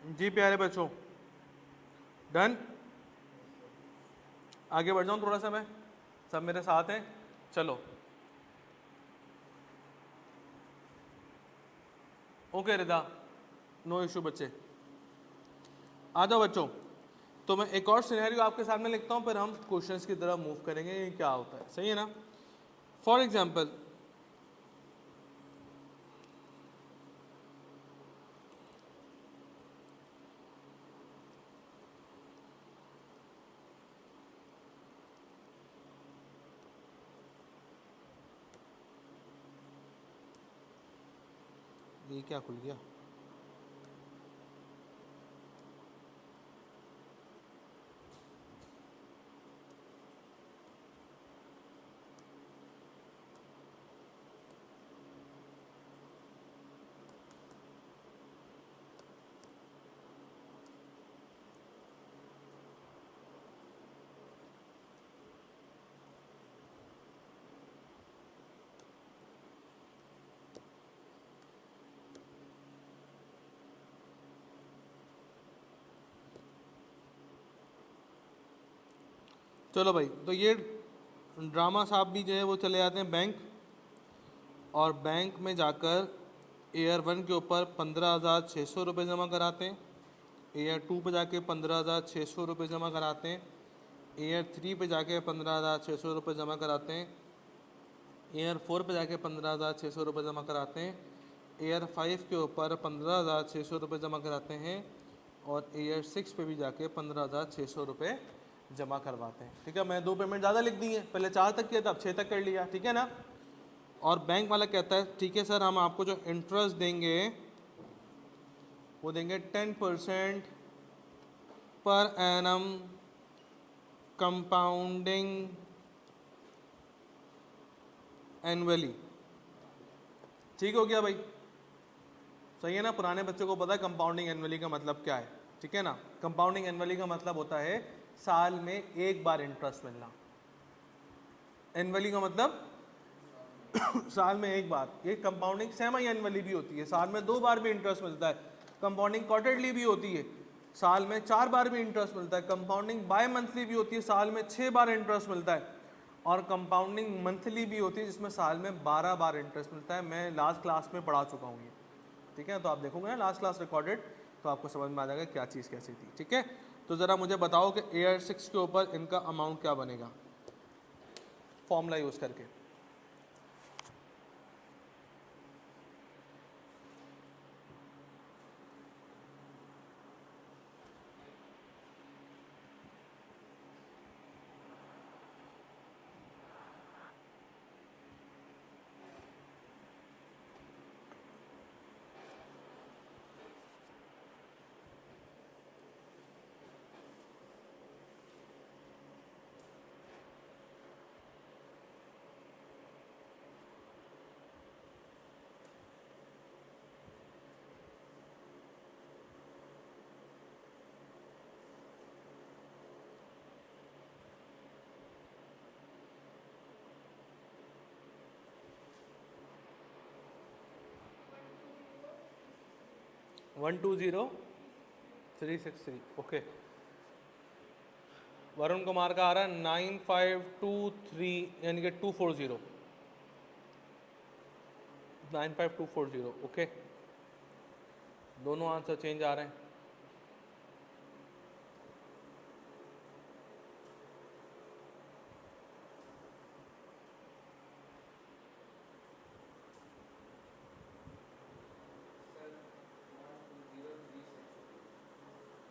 जी प्यारे बच्चों, डन। आगे बढ़ जाऊँ थोड़ा सा मैं, सब मेरे साथ हैं, चलो। ओके रिदा, नो इशू बच्चे, आ जाओ बच्चों। तो मैं एक और सिनेरियो आपके सामने लिखता हूँ, फिर हम क्वेश्चंस की तरफ मूव करेंगे ये क्या होता है, सही है ना। फॉर एग्जाम्पल, ये क्या खुल गया? चलो भाई, तो ये ड्रामा साहब भी जो है वो चले जाते हैं बैंक, और बैंक में जाकर एयर 1 के ऊपर 15,600 रुपये जमा कराते हैं, एयर 2 पे जाके 15,600 रुपये जमा कराते हैं, एयर 3 पे जाके 15,600 रुपये जमा कराते हैं, एयर 4 पे जाके 15,600 रुपये जमा कराते हैं, एयर 5 के ऊपर 15,600 रुपये जमा कराते हैं, और एयर 6 पे भी जाके 15,600 रुपये जमा करवाते हैं। ठीक है, मैं 2 पेमेंट ज़्यादा लिख दी है, पहले 4 तक किया था, अब 6 तक कर लिया। ठीक है ना। और बैंक वाला कहता है ठीक है सर, हम आपको जो इंटरेस्ट देंगे वो देंगे 10% पर एनम कंपाउंडिंग एनुअली। ठीक हो गया भाई, सही है ना। पुराने बच्चों को पता है कंपाउंडिंग एनुअली का मतलब क्या है। ठीक है ना। कंपाउंडिंग एनुअली का मतलब होता है साल में एक बार इंटरेस्ट मिलना। एनुअली का मतलब साल में एक बार। ये कंपाउंडिंग सेमी एनुअली भी होती है, साल में 2 बार भी इंटरेस्ट मिलता है। कंपाउंडिंग क्वार्टरली भी होती है, साल में 4 बार भी इंटरेस्ट मिलता है। कंपाउंडिंग बाय मंथली भी होती है, साल में 6 बार इंटरेस्ट मिलता है। और कंपाउंडिंग मंथली भी होती है जिसमें साल में 12 बार इंटरेस्ट मिलता है। मैं लास्ट क्लास में पढ़ा चुका हूँ ये। ठीक है, तो आप देखोगे ना लास्ट क्लास रिकॉर्डेड, तो आपको समझ में आ जाएगा क्या चीज़ कैसी थी। ठीक है, तो ज़रा मुझे बताओ कि एयर 6 के ऊपर इनका अमाउंट क्या बनेगा फॉर्मूला यूज़ करके। One two 0,363 okay. Varun Kumar का आ रहा है 9523 यानी कि 240, 95240 ओके। दोनों आंसर चेंज आ रहे हैं।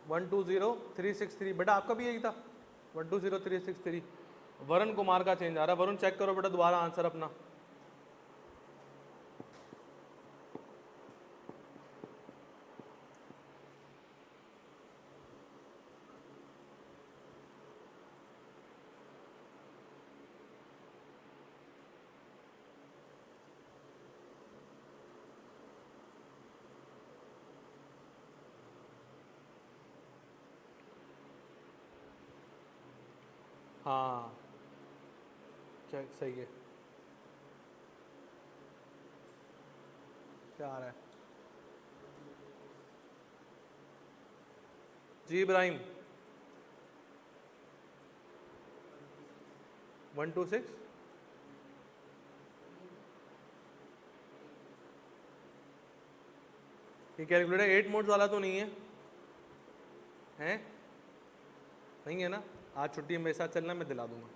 वन टू 0,363 बेटा आपका भी यही था 1,20363। वरुण कुमार का चेंज आ रहा है। वरुण चेक करो बेटा दोबारा आंसर अपना। हाँ चेक सही है। क्या आ रहा है जी इब्राहिम? 126 ये कैलकुलेटर 8 मोड्स वाला तो नहीं है? हैं? नहीं है ना? आज छुट्टी मेरे साथ चलना, मैं दिला दूंगा।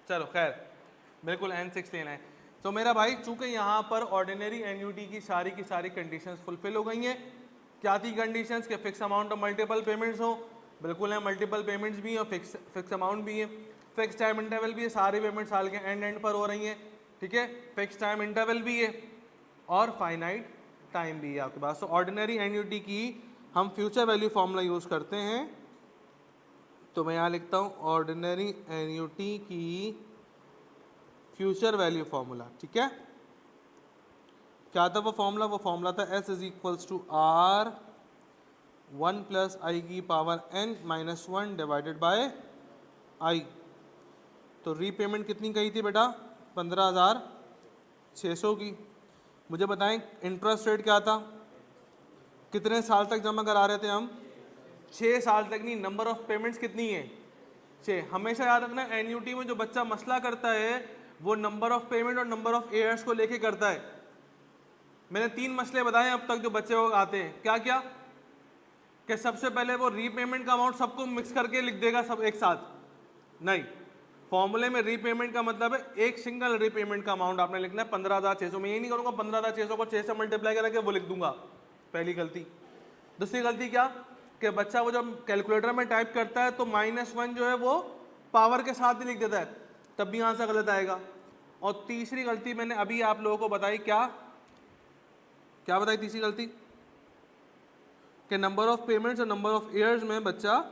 चलो खैर, बिल्कुल N6 लेना है। तो मेरा भाई चूंकि यहाँ पर ऑर्डिनरी एन्युटी की सारी कंडीशंस फुलफिल हो गई हैं। क्या थी कंडीशंस? के fix amount of multiple payments हो, बिल्कुल है, मल्टीपल पेमेंट्स भी हैं और फिक्स अमाउंट भी है, फिक्स टाइम इंटरवल भी है, सारी पेमेंट साल के एंड पर हो रही हैं। ठीक है, फिक्स टाइम इंटरवल भी है और फाइनाइट टाइम भी है आपके पास। तो ऑर्डिनरी एन्युटी की हम फ्यूचर वैल्यू फॉर्मूला यूज़ करते हैं। तो मैं यहाँ लिखता हूँ ऑर्डिनरी एन्युटी की फ्यूचर वैल्यू फॉर्मूला। ठीक है, क्या था वो फॉर्मूला? वो फॉर्मूला था S is equals to R 1 plus i की power n minus 1 divided by I। तो रीपेमेंट कितनी कही थी बेटा? 15,600। 600 की। मुझे बताएं इंटरेस्ट रेट क्या था, कितने साल तक जमा करा रहे थे हम, 6 साल तक। नहीं, नंबर ऑफ पेमेंट्स कितनी है, 6। हमेशा याद रखना एनयूटी में जो बच्चा मसला करता है वो नंबर ऑफ पेमेंट और नंबर ऑफ ईयर्स को लेके करता है। मैंने 3 मसले बताए अब तक जो बच्चे को आते हैं। क्या क्या, कि सबसे पहले वो रीपेमेंट का अमाउंट सबको मिक्स करके लिख देगा सब एक साथ, नहीं। फॉर्मूले में रीपेमेंट का मतलब है एक सिंगल रीपेमेंट का अमाउंट आपने लिखना है 15,600। मैं ये नहीं करूंगा 15,600 को 6 से मल्टीप्लाई करके वो लिख दूंगा, पहली गलती। दूसरी गलती क्या, कि बच्चा वो जब कैलकुलेटर में टाइप करता है तो -1 जो है वो पावर के साथ ही लिख देता है, तब भी आंसर गलत आएगा। और तीसरी गलती मैंने अभी आप लोगों को बताई, क्या क्या बताई तीसरी गलती, कि नंबर ऑफ पेमेंट्स और नंबर ऑफ ईयर्स में बच्चा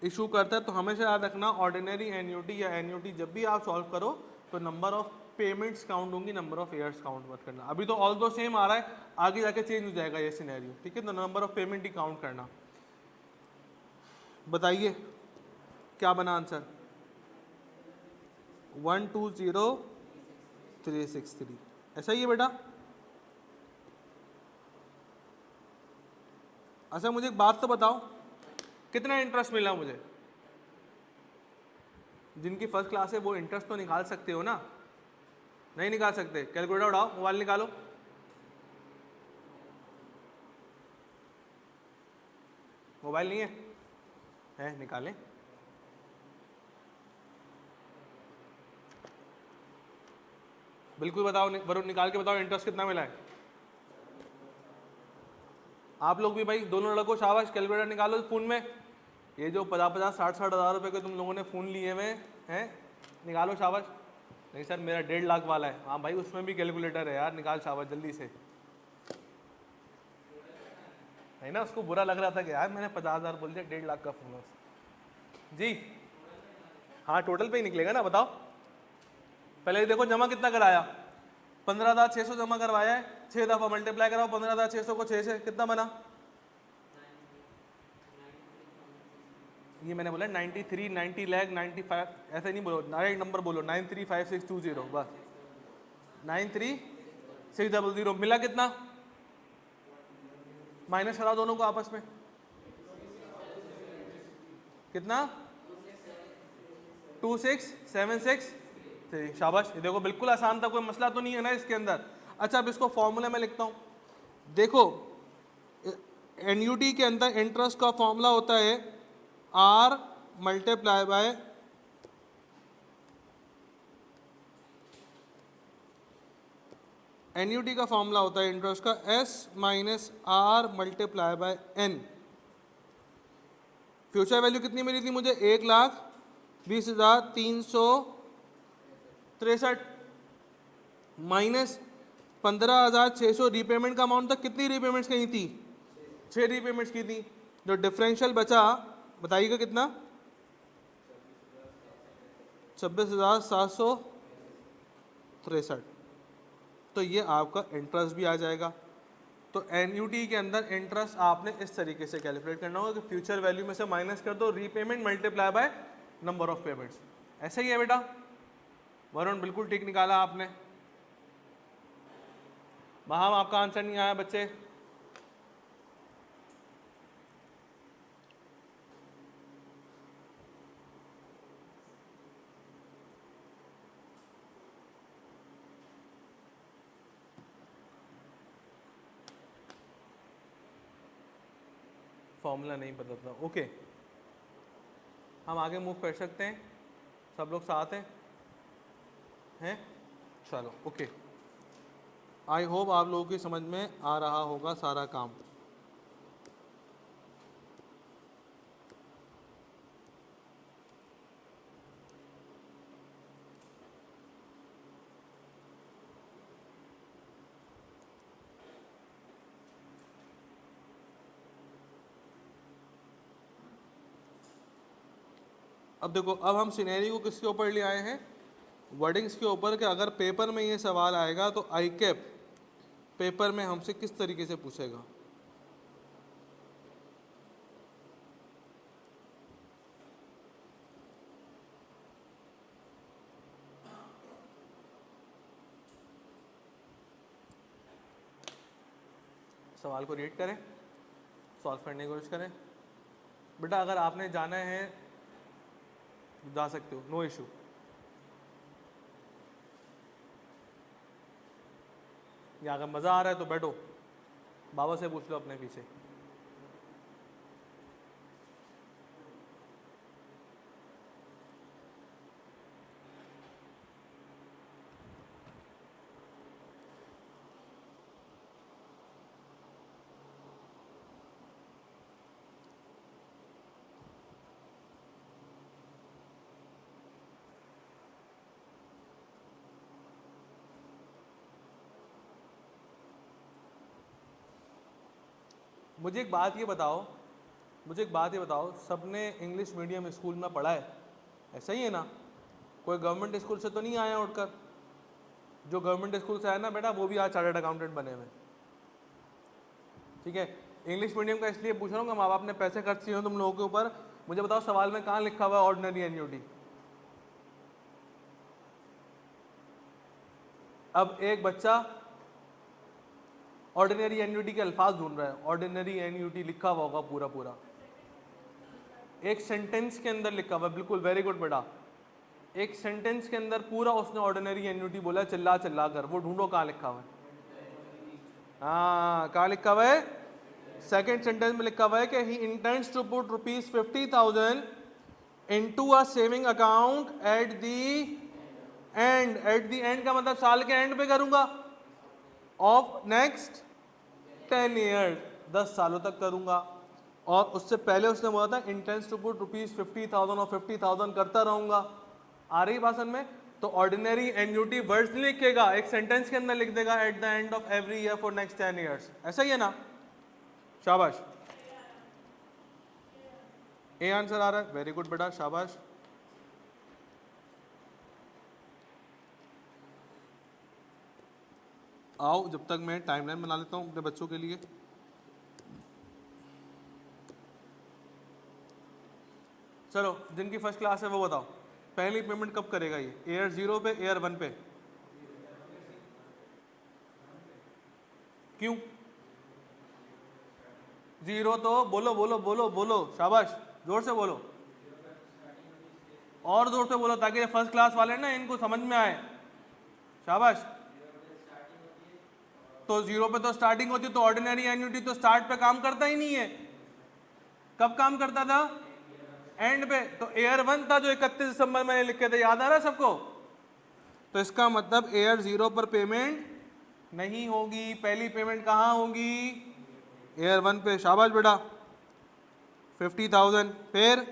इशू करता है। तो हमेशा याद रखना ऑर्डिनरी एनयूटी या एनयूटी जब भी आप सॉल्व करो तो नंबर ऑफ पेमेंट्स काउंट होंगी, नंबर ऑफ ईयर्स काउंट मत करना। अभी तो ऑल दो सेम आ रहा है, आगे जाके चेंज हो जाएगा ये सिनेरियो, ठीक है। तो number of payment he count करना। बताइए क्या बना आंसर, 120,363, ऐसा ही है बेटा। अच्छा मुझे एक बात तो बताओ, कितना इंटरेस्ट मिला मुझे, जिनकी फर्स्ट क्लास है वो इंटरेस्ट तो निकाल सकते हो ना, नहीं निकाल सकते, कैलकुलेटर उठाओ, मोबाइल निकालो। मोबाइल नहीं है निकालें। बिल्कुल बताओ, वरुण निकाल के बताओ इंटरेस्ट कितना मिला है। आप लोग भी भाई, दोनों लड़कों शाबाश, कैलकुलेटर निकालो फोन में। ये जो 50-50, 60-60 हज़ार रुपए के तुम लोगों ने फ़ोन लिए हुए हैं, निकालो शाबाश। नहीं सर मेरा 1.5 लाख वाला है, हाँ भाई उसमें भी कैलकुलेटर है यार, निकाल शाबाश जल्दी से। है ना, उसको बुरा लग रहा था कि यार मैंने 50,000 बोल दिया, 1.5 लाख का फ़ोन है जी। हाँ टोटल पे ही निकलेगा ना, बताओ। पहले देखो जमा कितना कराया, 15,600 जमा करवाया है, 6 दफ़ा मल्टीप्लाई कराओ 15,600 को 6 से, कितना बना, ये मैंने बोला 93, 90 लाख, 95, ऐसे नहीं बोलो, डायरेक्ट नंबर बोलो, 935620, बस 93,600। मिला कितना, माइनस करा दोनों को आपस में, कितना, 2676 शाबाश। ये देखो बिल्कुल आसान था, कोई मसला तो नहीं है ना इसके अंदर। अच्छा अब इसको फॉर्मूला में लिखता हूँ। देखो एनयूटी के अंदर इंटरेस्ट का फॉर्मूला होता है R मल्टीप्लाई बाय एनयूटी का फॉर्मूला होता है इंटरेस्ट का S minus R multiply by N। Future value कितनी मिली थी मुझे, 1,20,363 माइनस 15,600 रीपेमेंट का अमाउंट था। कितनी रीपेमेंट्स कही थी, 6 रीपेमेंट्स की थी। जो डिफरेंशियल बचा बताइएगा कितना, 26,763। तो ये आपका इंटरेस्ट भी आ जाएगा। तो एनयूटी के अंदर इंटरेस्ट आपने इस तरीके से कैलकुलेट करना होगा कि फ्यूचर वैल्यू में से माइनस कर दो repayment multiply by number of payments. ऐसे ही है बेटा, वरुण बिल्कुल ठीक निकाला आपने। वहां आपका आंसर नहीं आया बच्चे, फॉर्मूला नहीं पता था। ओके हम आगे मूव कर सकते हैं, सब लोग साथ हैं चलो ओके। आई होप आप लोगों की समझ में आ रहा होगा सारा काम। अब देखो, अब हम सिनेरियो को किसके ऊपर ले आए हैं, वर्डिंग्स के ऊपर, कि अगर पेपर में ये सवाल आएगा तो आई कैप पेपर में हमसे किस तरीके से पूछेगा। सवाल को रीड करें, सॉल्व करने की कोशिश करें। बेटा अगर आपने जाना है जा सकते हो, नो इशू। या अगर मज़ा आ रहा है तो बैठो, बाबा से पूछ लो अपने पीछे। मुझे एक बात ये बताओ, सबने इंग्लिश मीडियम स्कूल में पढ़ा है, ऐसा ही है ना? कोई गवर्नमेंट स्कूल से तो नहीं आया उठकर? जो गवर्नमेंट स्कूल से आया ना बेटा, वो भी आज चार्टर्ड अकाउंटेंट बने हुए। ठीक है, इंग्लिश मीडियम का इसलिए पूछ रहा हूँ कि माँ बाप ने पैसे खर्च किए हो तुम लोगों के ऊपर। मुझे बताओ सवाल में कहाँ लिखा हुआ है ऑर्डिनरी एन्युटी? अब एक बच्चा ऑर्डिनरी एन्युटी के अल्फाज ढूंढ रहा है, ऑर्डिनरी एन्युटी लिखा हुआ होगा पूरा पूरा, एक सेंटेंस के अंदर लिखा हुआ है, बिल्कुल वेरी गुड बेटा, एक सेंटेंस के अंदर पूरा उसने ऑर्डिनरी एन्युटी बोला चिल्ला चिल्ला कर, वो ढूंढो कहाँ लिखा हुआ है। हाँ, कहाँ लिखा हुआ है? सेकेंड सेंटेंस में लिखा हुआ है कि he intends to put ₹50,000 into a saving account at the end. At the end का मतलब साल के एंड पे करूंगा, ऑफ नेक्स्ट 10 ईयर्स, 10 सालों तक करूंगा। और उससे पहले उसने बोला था इंटेंस टू पुट ₹50,000 और 50,000 करता रहूंगा। आ रही बात समझ में? तो ऑर्डिनरी एन्युटी वर्ड्स नहीं लिखेगा, एक सेंटेंस के अंदर लिख देगा eight the end of every year for next 10 years. ऐसा ही है ना? शाबाश, ए आंसर आ रहा है, वेरी गुड बेटा, शाबाश। आओ जब तक मैं टाइमलाइन बना लेता हूँ अपने बच्चों के लिए। चलो, जिनकी फर्स्ट क्लास है वो बताओ पहली पेमेंट कब करेगा ये? एयर 0 पे, एयर 1 पे? क्यों 0? तो बोलो बोलो बोलो बोलो, शाबाश, जोर से बोलो, और जोर से बोलो ताकि फर्स्ट क्लास वाले ना इनको समझ में आए। शाबाश। तो 0 पे तो स्टार्टिंग होती, तो ऑर्डिनरी एन्युटी तो स्टार्ट पे काम करता ही नहीं है। कब काम करता था? एंड पे। तो एयर 1 था जो 31 दिसंबर में लिखे थे, याद आ रहा है सबको? तो इसका मतलब एयर 0 पर पेमेंट नहीं होगी, पहली पेमेंट कहाँ होगी? एयर 1 पे। शाबाश बेटा, 50,000। फिर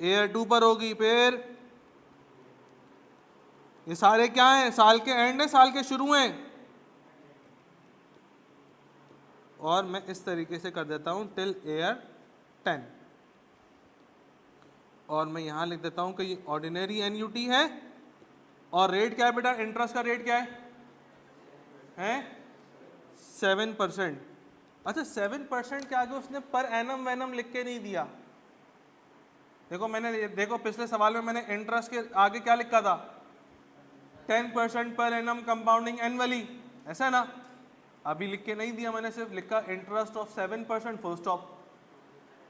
एयर 2 पर होगी, फिर ये सारे क्या हैं? साल के एंड है, साल के शुरू हैं। और मैं इस तरीके से कर देता हूं टिल एयर 10, और मैं यहां लिख देता हूं कि ये ऑर्डिनरी एन्युटी है। और रेट क्या है बेटा? इंटरेस्ट का रेट क्या है? 7%। अच्छा, 7% के आगे उसने पर एनम वैनम लिख के नहीं दिया। देखो पिछले सवाल में मैंने इंटरेस्ट के आगे क्या लिखा था? 10% पर एनम कंपाउंडिंग एनुअली, ऐसा है ना? अभी लिख के नहीं दिया मैंने, सिर्फ लिखा इंटरेस्ट ऑफ 7%, फुल स्टॉप।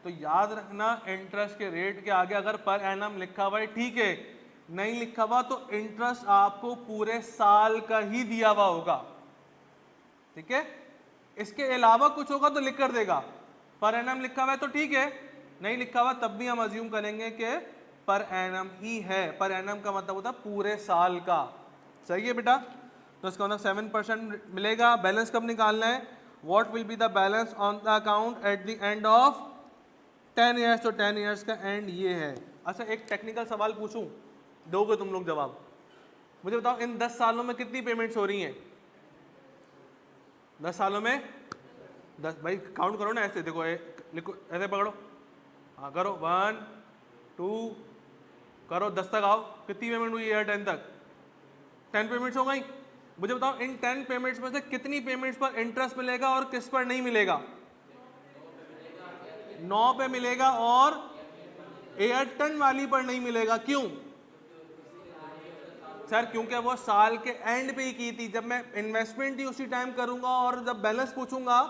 तो याद रखना, इंटरेस्ट के रेट के आगे अगर पर एनम लिखा हुआ है ठीक है, नहीं लिखा हुआ तो इंटरेस्ट आपको पूरे साल का ही दिया हुआ होगा। ठीक है, इसके अलावा कुछ होगा तो लिख कर देगा। पर एनम लिखा हुआ है तो ठीक है, नहीं लिखा हुआ तब भी हम अज्यूम करेंगे कि पर एनम ही है। पर एनम का मतलब होता है पूरे साल का। सही है बेटा? तो इसका मतलब 7% मिलेगा। बैलेंस कब निकालना है? What will be the balance on the account eight the end of 10 years. तो 10 ईयर्स का एंड ये है। अच्छा, एक टेक्निकल सवाल पूछूं, दोगे तुम लोग जवाब? मुझे बताओ इन 10 सालों में कितनी पेमेंट्स हो रही हैं? 10 सालों में 10, भाई काउंट करो ना, ऐसे देखो, लिखो, ऐसे पकड़ो, हाँ करो, 1 2 करो, 10 तक आओ। कितनी पेमेंट हुई है? 10 तक 10 पेमेंट्स हो गई। मुझे बताओ इन 10 पेमेंट्स में से कितनी पेमेंट्स पर इंटरेस्ट मिलेगा और किस पर नहीं मिलेगा? 9 पे मिलेगा और एयर 10 वाली पर नहीं मिलेगा। क्यों? सर क्योंकि वो साल के एंड पे ही की थी, जब मैं इन्वेस्टमेंट ही उसी टाइम करूंगा और जब बैलेंस पूछूंगा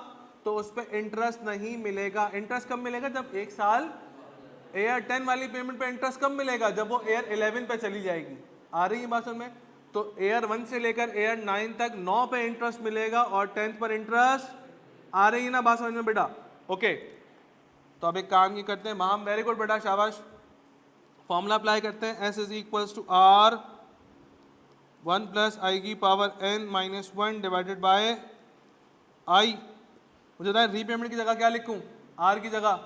तो उस पर इंटरेस्ट नहीं मिलेगा। इंटरेस्ट कब मिलेगा? जब एक साल एयर 10 वाली पेमेंट पे इंटरेस्ट कब मिलेगा? जब वो एयर 11 पे चली जाएगी। आ रही है बात समझ में? तो एयर 1 से लेकर एयर 9 तक 9 पे इंटरेस्ट मिलेगा और 10th पर इंटरेस्ट। आ रही है ना बात समझ में बेटा? ओके, तो अब एक काम ये करते हैं माम, वेरी गुड बेटा, शाबाश। फॉर्मूला अप्लाई करते हैं, S is equals to R 1 plus i की power n minus 1 divided by i. मुझे बताए रीपेमेंट की जगह क्या लिखूं? आर की जगह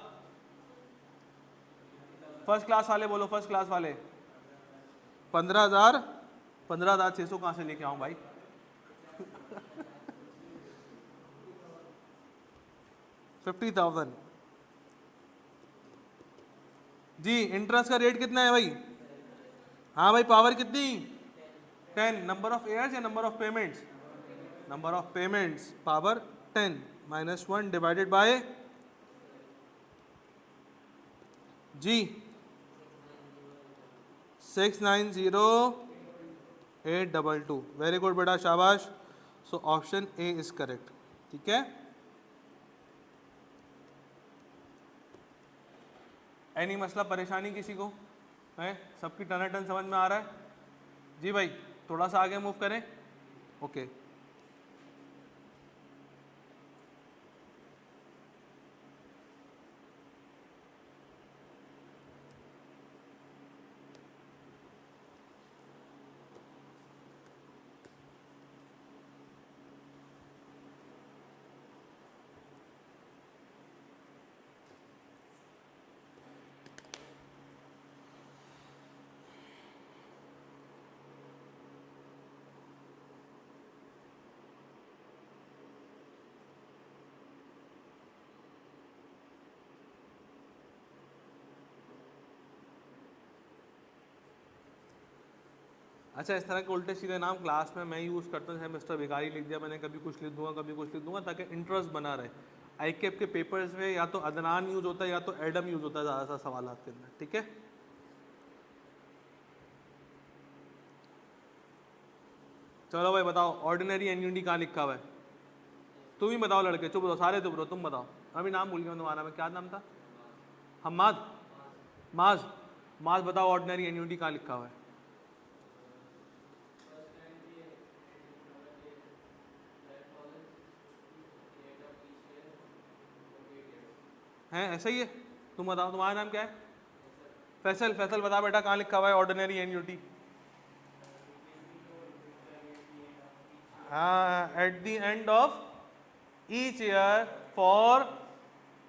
फर्स्ट क्लास वाले बोलो, फर्स्ट क्लास वाले 15,000। 15,600 कहां से लेके आऊं भाई? $50,000 जी। इंटरेस्ट का रेट कितना है भाई? हाँ भाई, पावर कितनी? 10। नंबर ऑफ एयर्स या number of payments? Number of payments, power 10 minus 1 divided by G 690,822। Very good बेटा, शाबाश। So option A is correct. ठीक है, एनी मसला परेशानी किसी को है? सबकी टनाटन समझ में आ रहा है? जी भाई, थोड़ा सा आगे मूव करें। ओके, अच्छा, इस तरह के उल्टे सीधे नाम क्लास में मैं यूज़ करता हूँ, जैसे मिस्टर भिखारी लिख दिया मैंने, कभी कुछ लिख दूंगा कभी कुछ लिख दूंगा, ताकि इंटरेस्ट बना रहे। आईकेप के पेपर्स में या तो अदनान यूज़ होता है या तो एडम यूज़ होता है ज़्यादातर सवालात के अंदर। ठीक है, चलो भाई बताओ, ऑर्डिनरी एन्युटी कहाँ लिखा हुआ है? तुम ही बताओ लड़के, चुप रहो सारे, चुप रहो, तुम बताओ। अभी नाम भूल गया तुम्हारा, मैं क्या नाम था? हम्माद, माज, माज बताओ ऑर्डिनरी एन्युटी कहाँ लिखा हुआ है? हैं ऐसा ही है? तुम बताओ, तुम्हारा नाम क्या है? फैसल, फैसल बता बेटा कहाँ लिखा हुआ है ऑर्डिनरी एन्युटी? हाँ, at the end of each year for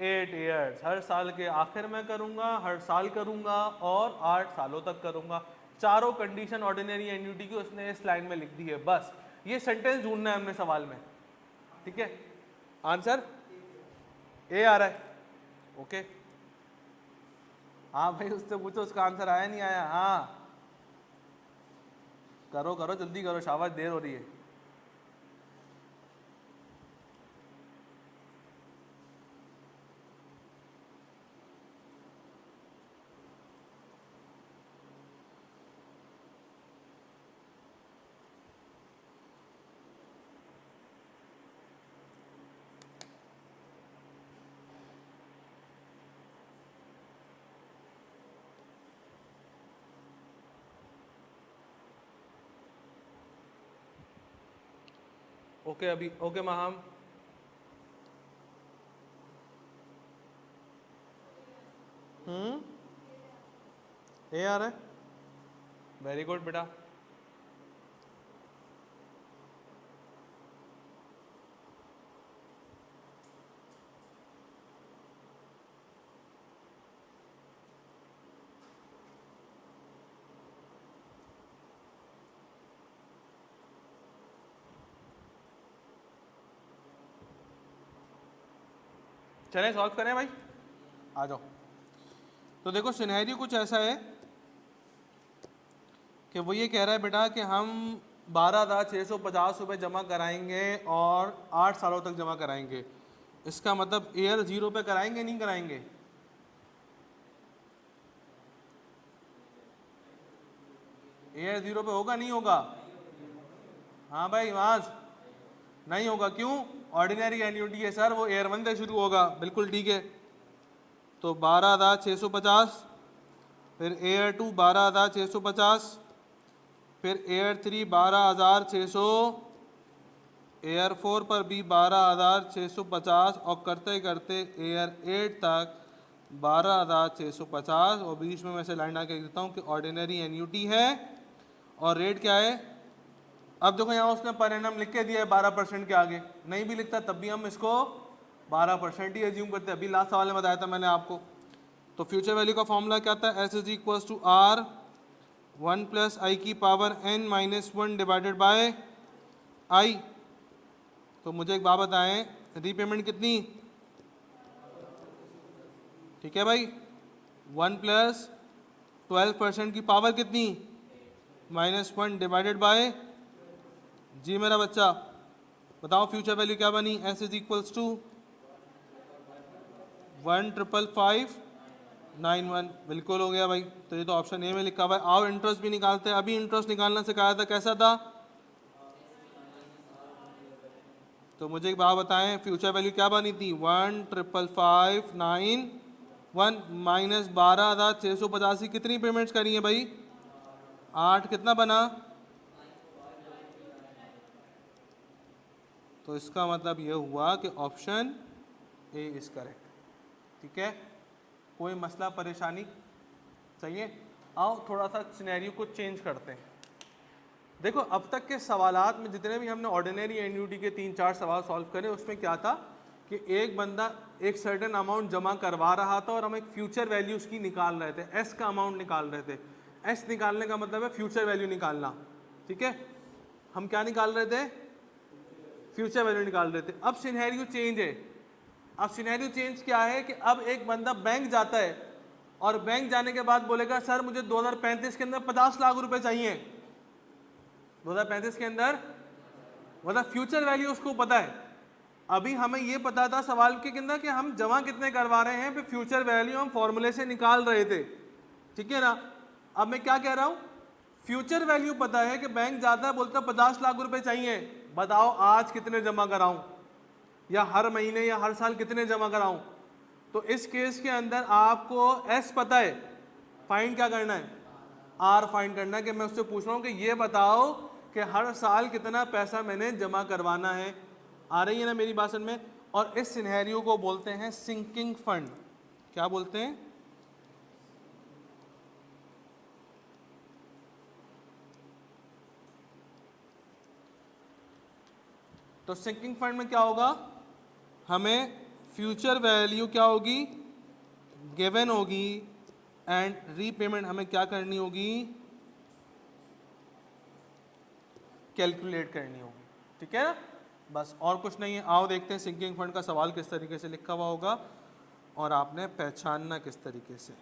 8 years. हर साल के आखिर में करूंगा, हर साल करूंगा और 8 सालों तक करूंगा। चारों कंडीशन ऑर्डिनरी एन्युटी की उसने इस लाइन में लिख दी है। बस ये सेंटेंस ढूंढना है हमने सवाल में। ठीक है, आंसर ए आ रहा है। ओके, हाँ भाई, उससे पूछो उसका आंसर आया नहीं आया। हाँ करो करो, जल्दी करो, शाबाश, देर हो रही है। ओके, अभी ओके महाम, ए आ रहा है। वेरी गुड बेटा। चलें सॉल्व करें भाई, आ जाओ। तो देखो सिनेरियो कुछ ऐसा है कि वो ये कह रहा है बेटा कि हम 12,650 जमा कराएंगे और 8 सालों तक जमा कराएंगे। इसका मतलब ईयर 0 पे कराएंगे नहीं कराएंगे? एयर 0 पे होगा नहीं होगा? हाँ भाई वहां नहीं होगा, क्यों? ऑर्डिनरी एन्युटी है सर, वो एयर 1 से शुरू होगा, बिल्कुल ठीक है। तो 12,650, फिर एयर 2 12,650, फिर एयर 3 12,600, एयर 4 पर भी 12,650 और करते करते एयर 8 तक 12,650, और बीच में मैं से लाइन आके देता हूँ कि ऑर्डिनरी एन्युटी है और रेट क्या है। अब देखो यहाँ उसने पर एनम लिख के दिया है 12% के आगे, नहीं भी लिखता तब भी हम इसको 12% ही एज्यूम करते हैं। अभी लास्ट सवाल में बताया था मैंने आपको। तो फ्यूचर वैल्यू का फॉर्मूला क्या था? S is equal to R 1 plus i की power n minus 1 divided by i. तो मुझे एक बात बताएं, रीपेमेंट कितनी? ठीक है भाई, 1 प्लस 12% की पावर कितनी? -1 डिवाइडेड बाय जी मेरा बच्चा, बताओ फ्यूचर वैल्यू क्या बनी? एस इज इक्वल्स टू 1,555,91, बिल्कुल हो गया भाई। तो ये तो ऑप्शन ए में लिखा हुआ है। आओ इंटरेस्ट भी निकालते हैं। अभी इंटरेस्ट निकालना सिखाया था, कैसा था? तो मुझे एक बात बताएं, फ्यूचर वैल्यू क्या बनी थी? 1,555,91 माइनस 12,685, कितनी पेमेंट्स करी है भाई? 8, कितना बना? तो इसका मतलब ये हुआ कि ऑप्शन ए इज करेक्ट। ठीक है, कोई मसला परेशानी चाहिए? आओ थोड़ा सा सिनेरियो को चेंज करते हैं। देखो अब तक के सवालात में जितने भी हमने ऑर्डिनरी एन्युटी के 3-4 सवाल सॉल्व करे, उसमें क्या था कि एक बंदा एक सर्टेन अमाउंट जमा करवा रहा था और हम एक फ्यूचर वैल्यू उसकी निकाल रहे थे, एस का अमाउंट निकाल रहे थे। एस निकालने का मतलब है फ्यूचर वैल्यू निकालना। ठीक है, हम क्या निकाल रहे थे? फ्यूचर वैल्यू निकाल रहे थे। अब सिनेरियो चेंज है। अब सिनेरियो चेंज क्या है कि अब एक बंदा बैंक जाता है और बैंक जाने के बाद बोलेगा सर मुझे 2035 के अंदर 50 लाख रुपए चाहिए। 2035 के अंदर, मतलब फ्यूचर वैल्यू उसको पता है। अभी हमें ये पता था सवाल के अंदर कि हम जमा कितने करवा रहे हैं, फिर फ्यूचर वैल्यू हम फॉर्मूले से निकाल रहे थे। ठीक है ना? अब मैं क्या कह रहा हूं, फ्यूचर वैल्यू पता है कि बैंक जाता है बोलता है 50 लाख रुपए चाहिए, बताओ आज कितने जमा कराऊं, या हर महीने या हर साल कितने जमा कराऊं। तो इस केस के अंदर आपको एस पता है, फाइंड क्या करना है? आर फाइंड करना है। कि मैं उससे पूछ रहा हूं कि ये बताओ कि हर साल कितना पैसा मैंने जमा करवाना है। आ रही है ना मेरी बात समझ में? और इस सिनेरियो को बोलते हैं सिंकिंग फंड। क्या बोलते हैं? तो सिंकिंग फंड में क्या होगा, हमें फ्यूचर वैल्यू क्या होगी? गिवन होगी, एंड रीपेमेंट हमें क्या करनी होगी? कैलकुलेट करनी होगी। ठीक है ना? बस और कुछ नहीं है। आओ देखते हैं सिंकिंग फंड का सवाल किस तरीके से लिखा हुआ होगा और आपने पहचानना किस तरीके से।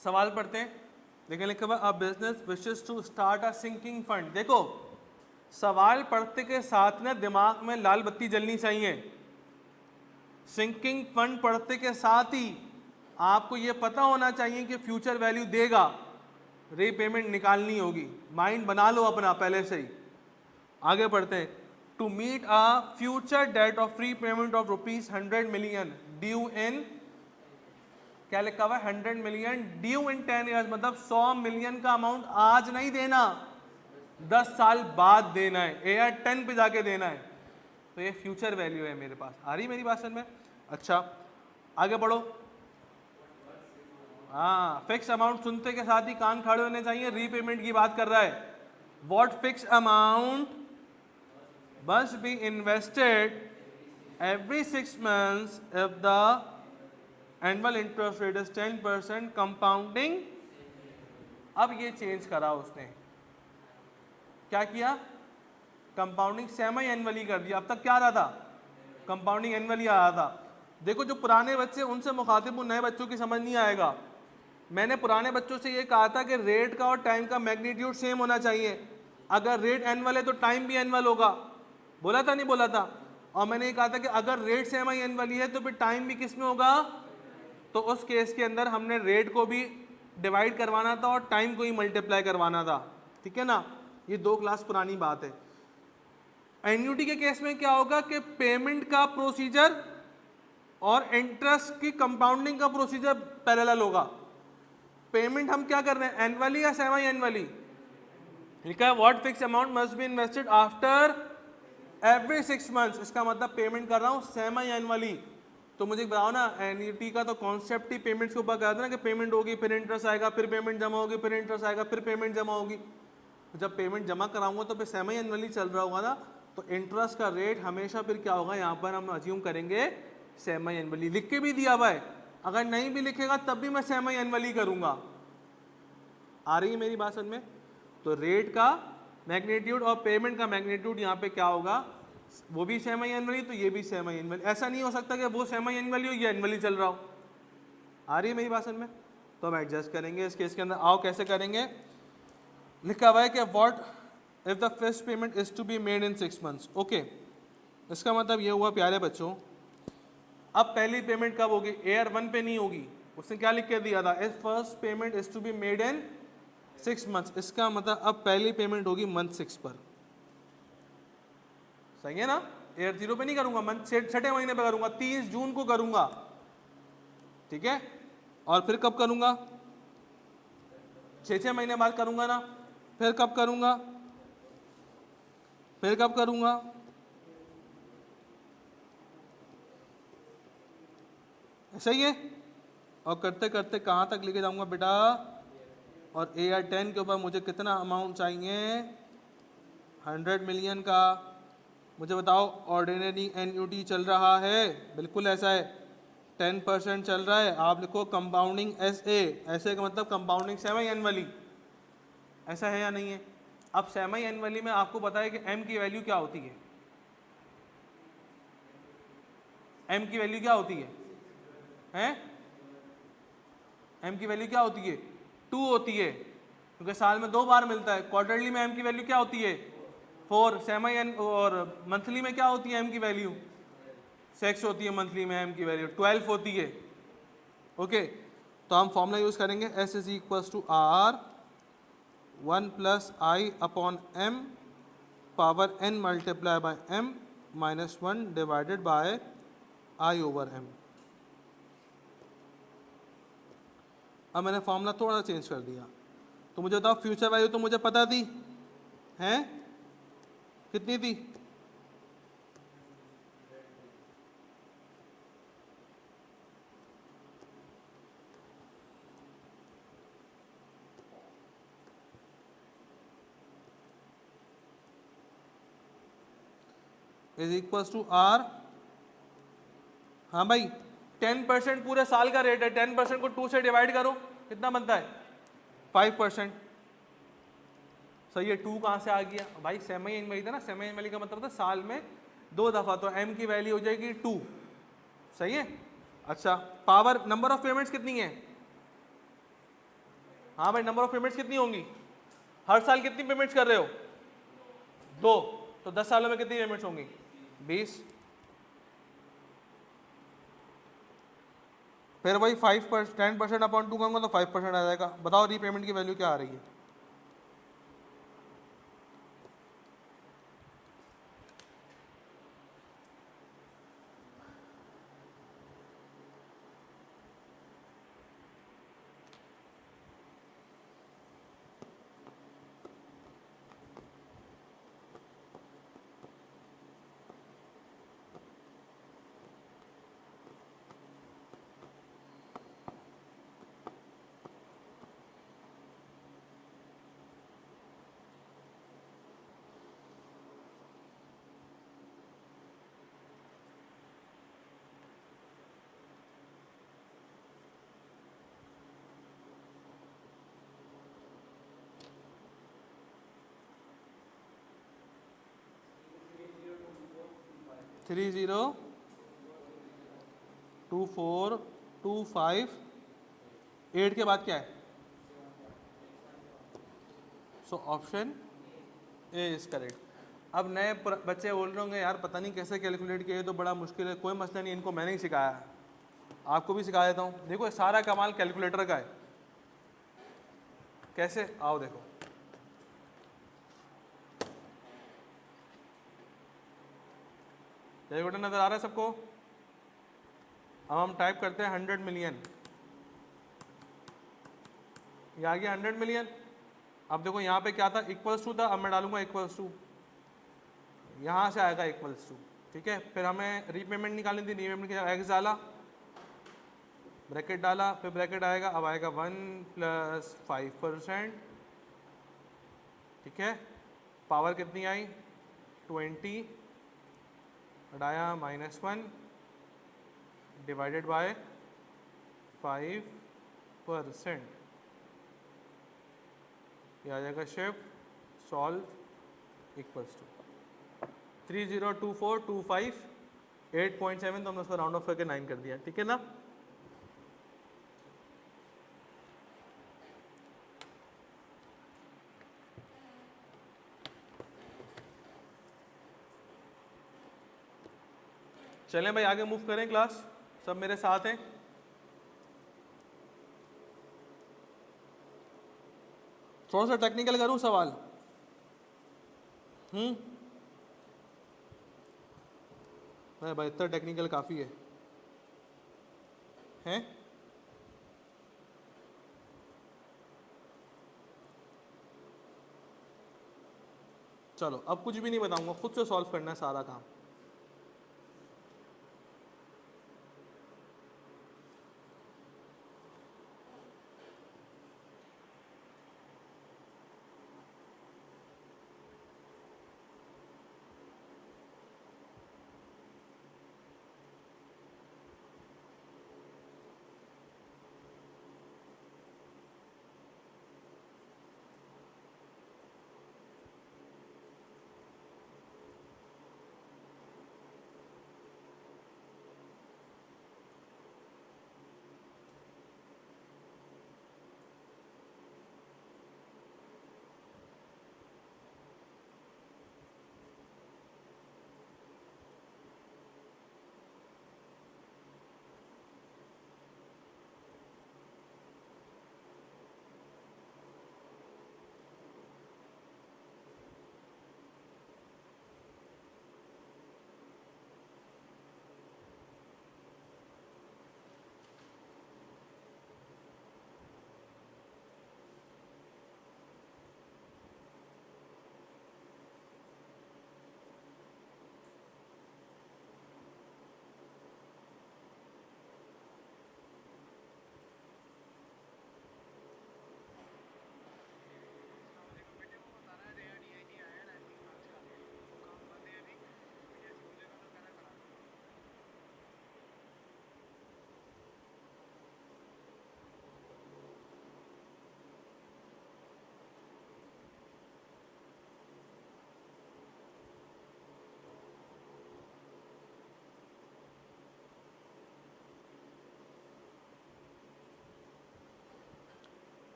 सवाल पढ़ते हैं। देखिए लिखा हुआ a business wishes to start a sinking fund. देखो सवाल पढ़ते के साथ ना दिमाग में लाल बत्ती जलनी चाहिए। सिंकिंग फंड पढ़ते के साथ ही आपको ये पता होना चाहिए कि फ्यूचर वैल्यू देगा, रीपेमेंट निकालनी होगी। माइंड बना लो अपना पहले से ही। आगे बढ़ते हैं। To meet a future date of free payment of ₹100 million due in, क्या लिखा हुआ है? 100 मिलियन ड्यू इन 10 ईयर्स, मतलब 100 मिलियन का अमाउंट आज नहीं देना, 10 साल बाद देना है, एयर 10 पे जाके देना है। तो ये फ्यूचर वैल्यू है मेरे पास। आ रही मेरी बात समझ में? अच्छा आगे बढ़ो। हाँ, फिक्स अमाउंट सुनते के साथ ही कान खड़े होने चाहिए। रीपेमेंट की बात कर रहा है। What fix amount must be invested every 6 months if the annual interest rate is 10% compounding। अब ये चेंज करा उसने, क्या किया? कंपाउंडिंग सेमी एनुअली कर दिया। अब तक क्या रहा था? कंपाउंडिंग एनुअली आ रहा था। देखो जो पुराने बच्चे उनसे मुखातिब नए बच्चों की समझ नहीं आएगा। मैंने पुराने बच्चों से ये कहा था कि रेट का और टाइम का मैग्नीट्यूड सेम होना चाहिए। अगर रेट एनुअल है तो टाइम भी एनुअल होगा, बोला था नहीं बोला था? और मैंने ये कहा था कि अगर रेट सेमी एनुअली है तो फिर टाइम भी किस में होगा? तो उस केस के अंदर हमने रेट को भी डिवाइड करवाना था और टाइम को ही मल्टीप्लाई करवाना था, ठीक है ना? ये 2 क्लास पुरानी बात है। एन्युटी के केस में क्या होगा कि पेमेंट का प्रोसीजर और इंटरेस्ट की कंपाउंडिंग का प्रोसीजर पैरेलल होगा। पेमेंट हम क्या कर रहे हैं, एनुअली या सेमी एनुअली? लिखा है what fix amount must be invested after every 6 months, इसका मतलब पेमेंट कर रहा हूं सेमी एनुअली। तो मुझे बताओ ना, एन्युटी का तो कॉन्सेप्ट ही पेमेंट्स के ऊपर कर था ना कि पेमेंट होगी फिर इंटरेस्ट आएगा, फिर पेमेंट जमा होगी, फिर इंटरेस्ट आएगा, फिर पेमेंट जमा होगी। जब पेमेंट जमा कराऊंगा तो फिर सेमी एनुअली चल रहा होगा ना, तो इंटरेस्ट का रेट हमेशा फिर क्या होगा, यहाँ पर हम अज्यूम करेंगे सेमी एनुअली। लिख के भी दिया हुआ है, अगर नहीं भी लिखेगा तब भी मैं सेमी एनुअली करूंगा। आ रही है मेरी बात समझ में? तो रेट का मैग्नीट्यूड और पेमेंट का मैग्नीट्यूड यहाँ पे क्या होगा, वो भी सेमी एनुअली तो ये भी सेमी एनुअली। ऐसा नहीं हो सकता कि वो सेमी एनुअली हो ये एनुअली चल रहा हो। आ रही है मेरी बात समझ में? तो हम एडजस्ट करेंगे इस केस के अंदर। आओ कैसे करेंगे, लिखा हुआ है कि what if the first payment is to be made in 6 months. Okay, इसका मतलब ये हुआ प्यारे बच्चों, अब पहली पेमेंट कब होगी? एयर 1 पे नहीं होगी, उसने क्या लिख के दिया था, if first payment is to be made in 6 months. इसका मतलब अब पहली पेमेंट होगी मंथ 6 पर, सही है ना? एयर 0 पे नहीं करूंगा, मंथ 6ठे महीने पे करूंगा, 30 जून को करूंगा, ठीक है? और फिर कब करूंगा? 6 महीने बाद करूंगा ना। फिर कब करूंगा? फिर कब करूंगा? सही है। और करते करते कहां तक लेके जाऊंगा बेटा? और एयर 10 के ऊपर मुझे कितना अमाउंट चाहिए? 100 मिलियन का। मुझे बताओ, ऑर्डिनरी एन्युटी चल रहा है, बिल्कुल ऐसा है, 10% चल रहा है। आप लिखो कंपाउंडिंग ऐसे का मतलब कंपाउंडिंग सेमी एनुअली, ऐसा है या नहीं है? अब सेमी एनुअली में आपको पता है कि एम की वैल्यू क्या होती है? एम की वैल्यू क्या होती है? हैं? एम की वैल्यू क्या होती है? 2 होती है, क्योंकि साल में 2 बार मिलता है। क्वार्टरली में एम की वैल्यू क्या होती है? 4। सेमी एन और मंथली में क्या होती है एम की वैल्यू? 6 होती है मंथली में, एम की वैल्यू 12 होती है। ओके, तो हम फॉर्मूला यूज करेंगे, S is equals to R 1 plus I upon M power N multiply by M minus 1 divided by I over M. अब मैंने फॉर्मूला थोड़ा सा चेंज कर दिया। तो मुझे बताओ, फ्यूचर वैल्यू तो मुझे पता थी, हैं? कितनी थी? इज इक्वल्स टू आर, हाँ भाई 10% पूरे साल का रेट है, 10% को 2 से डिवाइड करो, कितना बनता है? 5%। सही है। 2 कहाँ से आ गया भाई? सेमी एनुअली था ना, सेमी एनुअली का मतलब था साल में 2 दफा, तो एम की वैल्यू हो जाएगी 2। सही है। अच्छा, पावर नंबर ऑफ पेमेंट्स कितनी है? हाँ भाई, नंबर ऑफ पेमेंट्स कितनी होंगी? हर साल कितनी पेमेंट्स कर रहे हो? 2, तो 10 सालों में कितनी पेमेंट्स होंगी? 20। फिर वही 10% अपॉन 2 करूंगा तो 5% आ जाएगा। बताओ रीपेमेंट की वैल्यू क्या आ रही है? थ्री 0 2 4 2 5 8 के बाद क्या है? सो ऑप्शन ए इज़ करेक्ट। अब नए बच्चे बोल रहे होंगे यार पता नहीं कैसे कैलकुलेट किया, ये तो बड़ा मुश्किल है। कोई मसला नहीं, इनको मैंने ही सिखाया है, आपको भी सिखा देता हूँ। देखो सारा कमाल कैलकुलेटर का है। कैसे, आओ देखो। कैलकुलेटर नज़र आ रहा है सबको? अब हम टाइप करते हैं 100 मिलियन, ये आ गया 100 मिलियन। अब देखो यहाँ पे क्या था, इक्वल्स टू था, अब मैं डालूंगा इक्वल्स टू, यहाँ से आएगा इक्वल्स टू, ठीक है। फिर हमें रीपेमेंट निकालनी थी, रीपेमेंट के एक्स डाला, ब्रैकेट डाला, फिर ब्रैकेट आएगा, अब आएगा 1 + 5%, ठीक है। पावर कितनी आई, 20, हटाया -1 डिवाइडेड बाय 5%, ये आ जाएगा शिफ्ट सॉल्व इक्वल्स टू 302425 8.7, तो हमने उसको राउंड ऑफ करके 9 कर दिया, ठीक है ना। चलें भाई आगे मूव करें क्लास, सब मेरे साथ हैं। थोड़ा सा टेक्निकल करूं सवाल? नहीं भाई इतना टेक्निकल काफ़ी है, हैं? चलो अब कुछ भी नहीं बताऊंगा, खुद से सॉल्व करना है सारा काम।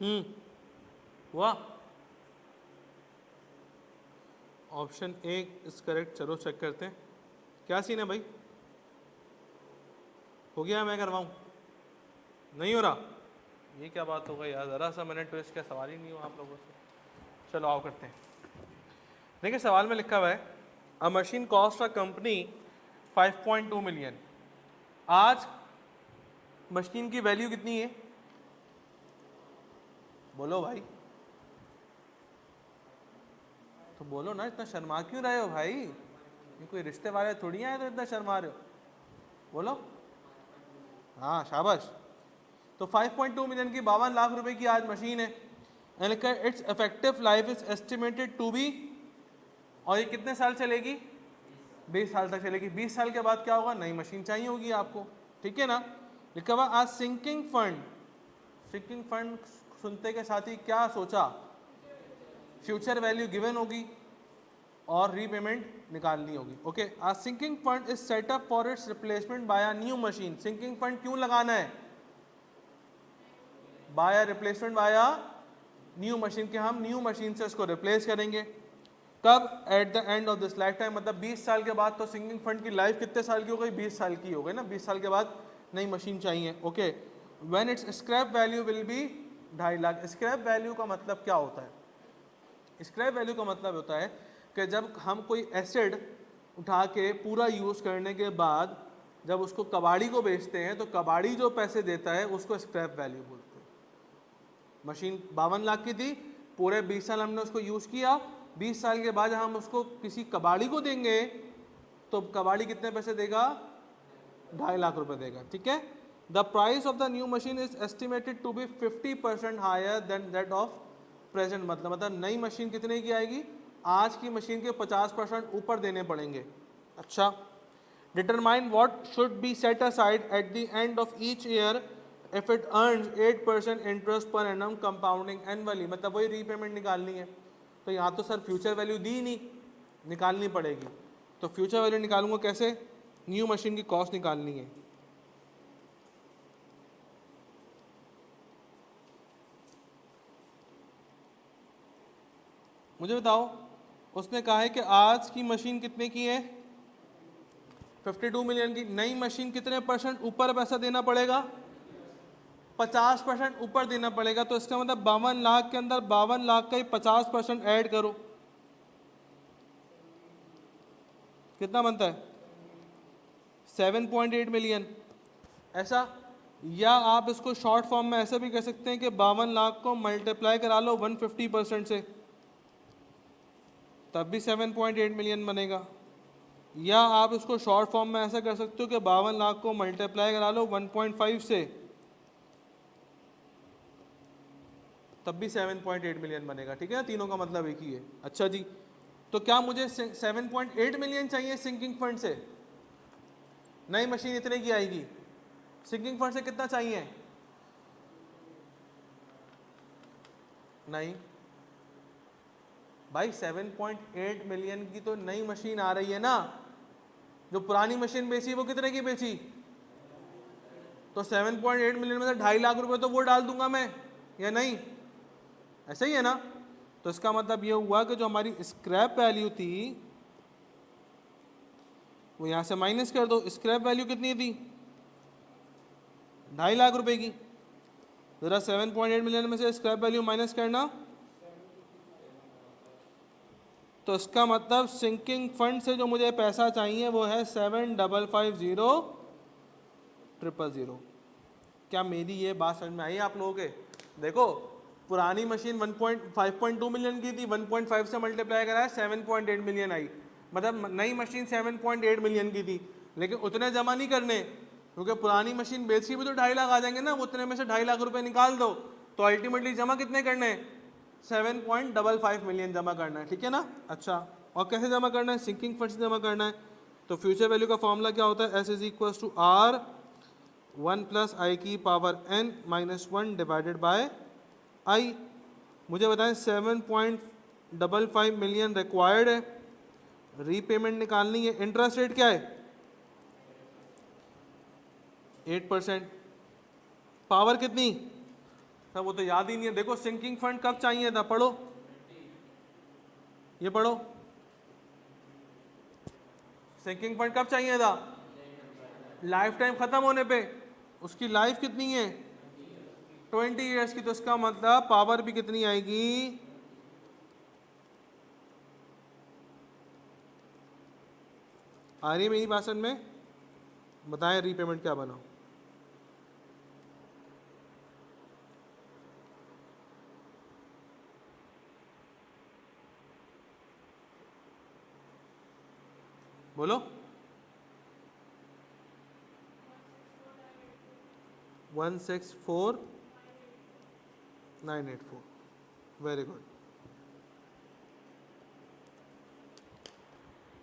हुआ, ऑप्शन ए इज करेक्ट। चलो चेक करते हैं क्या सीन है भाई, हो गया? मैं करवाऊँ? नहीं हो रहा? ये क्या बात हो गई यार, ज़रा सा मैंने ट्विस्ट का सवाल ही नहीं हुआ आप लोगों से। चलो आओ करते हैं। देखिए सवाल में लिखा हुआ है अ machine cost a company 5.2 million. आज मशीन की वैल्यू कितनी है? बोलो भाई, तो बोलो ना, इतना शर्मा क्यों रहे हो भाई? ये कोई रिश्ते वाले थोड़ी आए तो इतना शर्मा रहे हो, बोलो। हाँ शाबाश। तो 5.2 मिलियन की 52 लाख रुपए की आज मशीन है। Its effective life is estimated to be, और ये कितने साल चलेगी? 20 साल तक चलेगी। 20 साल के बाद क्या होगा? नई मशीन चाहिए होगी आपको, ठीक है ना। लिखा हुआ आज सिंकिंग फंड, सिंकिंग फंड सुनते के साथ ही क्या सोचा? फ्यूचर वैल्यू गिवन होगी और रीपेमेंट निकालनी होगी। ओके, आज sinking fund is set up for its replacement by a new machine. Sinking fund क्यों लगाना है? By replacement by new machine, के हम न्यू मशीन से उसको रिप्लेस करेंगे। कब? At the end of this life time, मतलब 20 साल के बाद। तो सिंकिंग फंड की लाइफ कितने साल की हो गई? 20 साल की हो गई ना। 20 साल के बाद नई मशीन चाहिए। Okay, when it's scrap value will be 2.5 lakh. Scrap value का मतलब क्या होता है? स्क्रैप वैल्यू का मतलब होता है कि जब हम कोई एसिड उठा के पूरा यूज़ करने के बाद जब उसको कबाड़ी को बेचते हैं तो कबाड़ी जो पैसे देता है उसको स्क्रैप वैल्यू बोलते हैं। मशीन 52 लाख की थी, पूरे 20 साल हमने उसको यूज़ किया, 20 साल के बाद हम उसको किसी कबाड़ी को देंगे तो कबाड़ी कितने पैसे देगा? 2.5 लाख रुपए देगा, ठीक है। The price of the new machine is estimated to be 50% higher than that of present. मतलब नई मशीन कितने की आएगी? आज की मशीन के 50% ऊपर देने पड़ेंगे। अच्छा, determine what should be set aside eight the end of each year if it earns 8% interest per annum compounding annually. मतलब वही रीपेमेंट निकालनी है। तो यहाँ तो सर फ्यूचर वैल्यू दी नहीं, निकालनी पड़ेगी। तो फ्यूचर वैल्यू निकालूंगा कैसे? न्यू मशीन की कॉस्ट निकालनी है। मुझे बताओ, उसने कहा है कि आज की मशीन कितने की है? 52 मिलियन की। नई मशीन कितने परसेंट ऊपर पैसा देना पड़ेगा? 50% ऊपर देना पड़ेगा। तो इसका मतलब 52 लाख के अंदर 52 लाख का ही 50% ऐड करो, कितना बनता है? 7.8 मिलियन। ऐसा, या आप इसको शॉर्ट फॉर्म में ऐसे भी कह सकते हैं कि 52 लाख को मल्टीप्लाई करा लो 150% से, तब भी 7.8 मिलियन बनेगा। या आप इसको शॉर्ट फॉर्म में ऐसा कर सकते हो कि 52 लाख को मल्टीप्लाई करा लो 1.5 से, तब भी 7.8 मिलियन बनेगा, ठीक है। तीनों का मतलब एक ही है। अच्छा जी, तो क्या मुझे 7.8 मिलियन चाहिए सिंकिंग फंड से? नई मशीन इतने की आएगी, सिंकिंग फंड से कितना चाहिए? नहीं भाई, 7.8 मिलियन की तो नई मशीन आ रही है ना। जो पुरानी मशीन बेची वो कितने की बेची? तो 7.8 मिलियन में से 2.5 लाख रुपए तो वो डाल दूंगा मैं, या नहीं? ऐसा ही है ना। तो इसका मतलब ये हुआ कि जो हमारी स्क्रैप वैल्यू थी वो यहां से माइनस कर दो। स्क्रैप वैल्यू कितनी थी? 2.5 लाख रुपए की। जरा 7.8 मिलियन में से स्क्रैप वैल्यू माइनस करना, तो इसका मतलब सिंकिंग फंड से जो मुझे पैसा चाहिए वो है 7,550,000। क्या मेरी ये बात समझ में आई आप लोगों के? देखो, पुरानी मशीन 5.2 मिलियन की थी, 1.5 से मल्टीप्लाई कराया 7.8 मिलियन आई। मतलब नई मशीन 7.8 मिलियन की थी, लेकिन उतने जमा नहीं करने, क्योंकि पुरानी मशीन बेची भी तो 2.5 लाख आ जाएंगे ना। उतने में से 2.5 लाख रुपए निकाल दो, तो अल्टीमेटली जमा कितने करने? 7.55 मिलियन जमा करना है, ठीक है ना। अच्छा, और कैसे जमा करना है? सिंकिंग फंड से जमा करना है। तो फ्यूचर वैल्यू का फॉर्मूला क्या होता है? S is equal to R 1 plus i की power n minus 1 divided by i. मुझे बताएं 7.55 मिलियन रिक्वायर्ड है, रीपेमेंट निकालनी है। इंटरेस्ट रेट क्या है? 8%। पावर कितनी? सर वो तो याद ही नहीं है। देखो सिंकिंग फंड कब चाहिए था, पढ़ो, ये पढ़ो, सिंकिंग फंड कब चाहिए था, लाइफ टाइम खत्म होने पे। उसकी लाइफ कितनी है, 20 ईयर्स की, तो इसका मतलब पावर भी कितनी आएगी, आ रही है मेरी भाषण में, बताएं रीपेमेंट क्या बना। बोलो, 164984, वेरी गुड।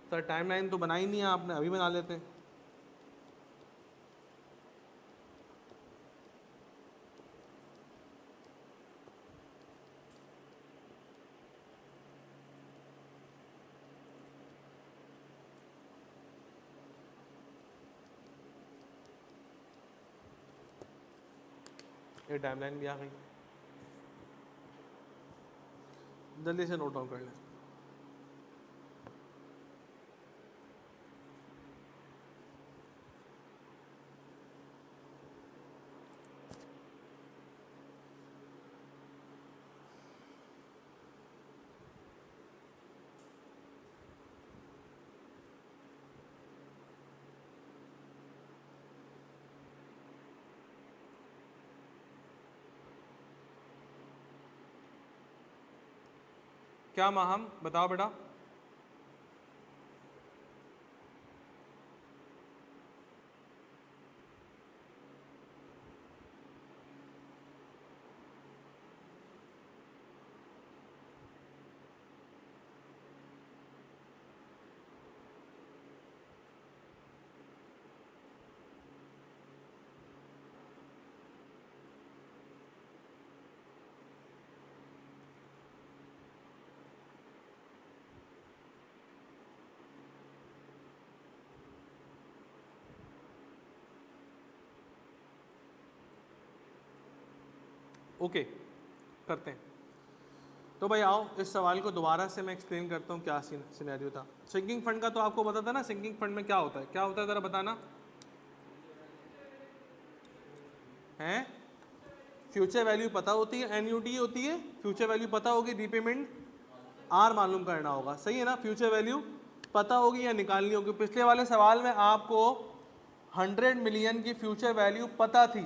सर टाइमलाइन तो बनाई नहीं है आपने, अभी बना लेते हैं। ये टाइमलाइन भी आ गई, जल्दी से नोट डाउन कर लें। क्या माहम, बताओ बेटा। ओके, करते हैं। तो भाई आओ, इस सवाल को दोबारा से मैं एक्सप्लेन करता हूँ क्या सिनेरियो था। सिंकिंग फंड का तो आपको पता था ना, सिंकिंग फंड में क्या होता है, क्या होता है ज़रा बताना है। फ्यूचर वैल्यू पता होती है, एनयूटी होती है, फ्यूचर वैल्यू पता होगी, रीपेमेंट आर मालूम करना होगा, सही है ना। फ्यूचर वैल्यू पता होगी या निकालनी होगी। पिछले वाले सवाल में आपको 100 मिलियन की फ्यूचर वैल्यू पता थी,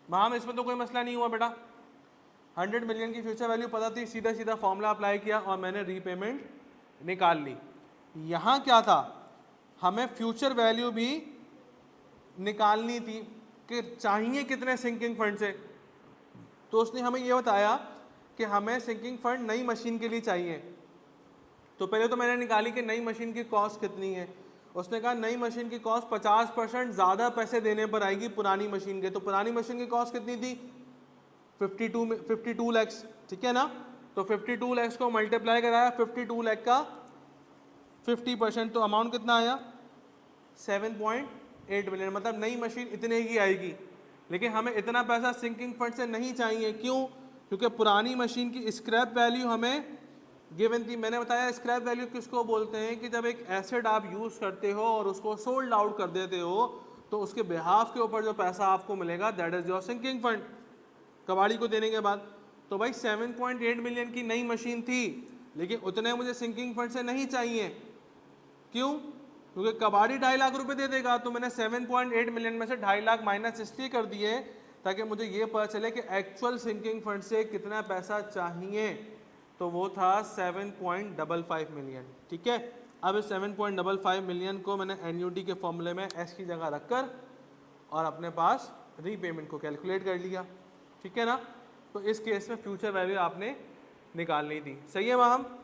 मैम इसमें तो कोई मसला नहीं हुआ बेटा। 100 मिलियन की फ्यूचर वैल्यू पता थी, सीधा सीधा फॉर्मूला अप्लाई किया और मैंने रीपेमेंट निकाल ली। यहाँ क्या था, हमें फ्यूचर वैल्यू भी निकालनी थी कि चाहिए कितने सिंकिंग फंड से। तो उसने हमें ये बताया कि हमें सिंकिंग फंड नई मशीन के लिए चाहिए। तो पहले तो मैंने निकाली कि नई मशीन की कॉस्ट कितनी है। उसने कहा नई मशीन की कॉस्ट 50% ज़्यादा पैसे देने पर आएगी पुरानी मशीन के। तो पुरानी मशीन की कॉस्ट कितनी थी, 52 लैक्स, ठीक है ना। तो 52 लैक्स को मल्टीप्लाई कराया 52 लैख का 50%, तो अमाउंट कितना आया 7.8 मिलियन। मतलब नई मशीन इतने की आएगी, लेकिन हमें इतना पैसा सिंकिंग फंड से नहीं चाहिए। क्यों, क्योंकि पुरानी मशीन की स्क्रैप वैल्यू हमें गिवन थी। मैंने बताया स्क्रैप वैल्यू किसको बोलते हैं कि जब एक एसेट आप यूज़ करते हो और उसको सोल्ड आउट कर देते हो तो उसके बिहाफ के ऊपर जो पैसा आपको मिलेगा that is your sinking fund, कबाड़ी को देने के बाद। तो भाई 7.8 मिलियन की नई मशीन थी, लेकिन उतने मुझे सिंकिंग फंड से नहीं चाहिए। क्यों, क्योंकि कबाड़ी 2.5 लाख रुपए दे देगा। तो मैंने 7.8 मिलियन में से 2.5 लाख माइनस इसलिए कर दिए ताकि मुझे ये पता चले कि एक्चुअल सिंकिंग फंड से कितना पैसा चाहिए। तो वो था 7.55 मिलियन, ठीक है। अब इस 7.55 मिलियन को मैंने एनयूटी के फॉर्मूले में एस की जगह रखकर और अपने पास रीपेमेंट को कैलकुलेट कर लिया, ठीक है ना। तो इस केस में फ्यूचर वैल्यू आपने निकालनी थी, सही है वहाँ।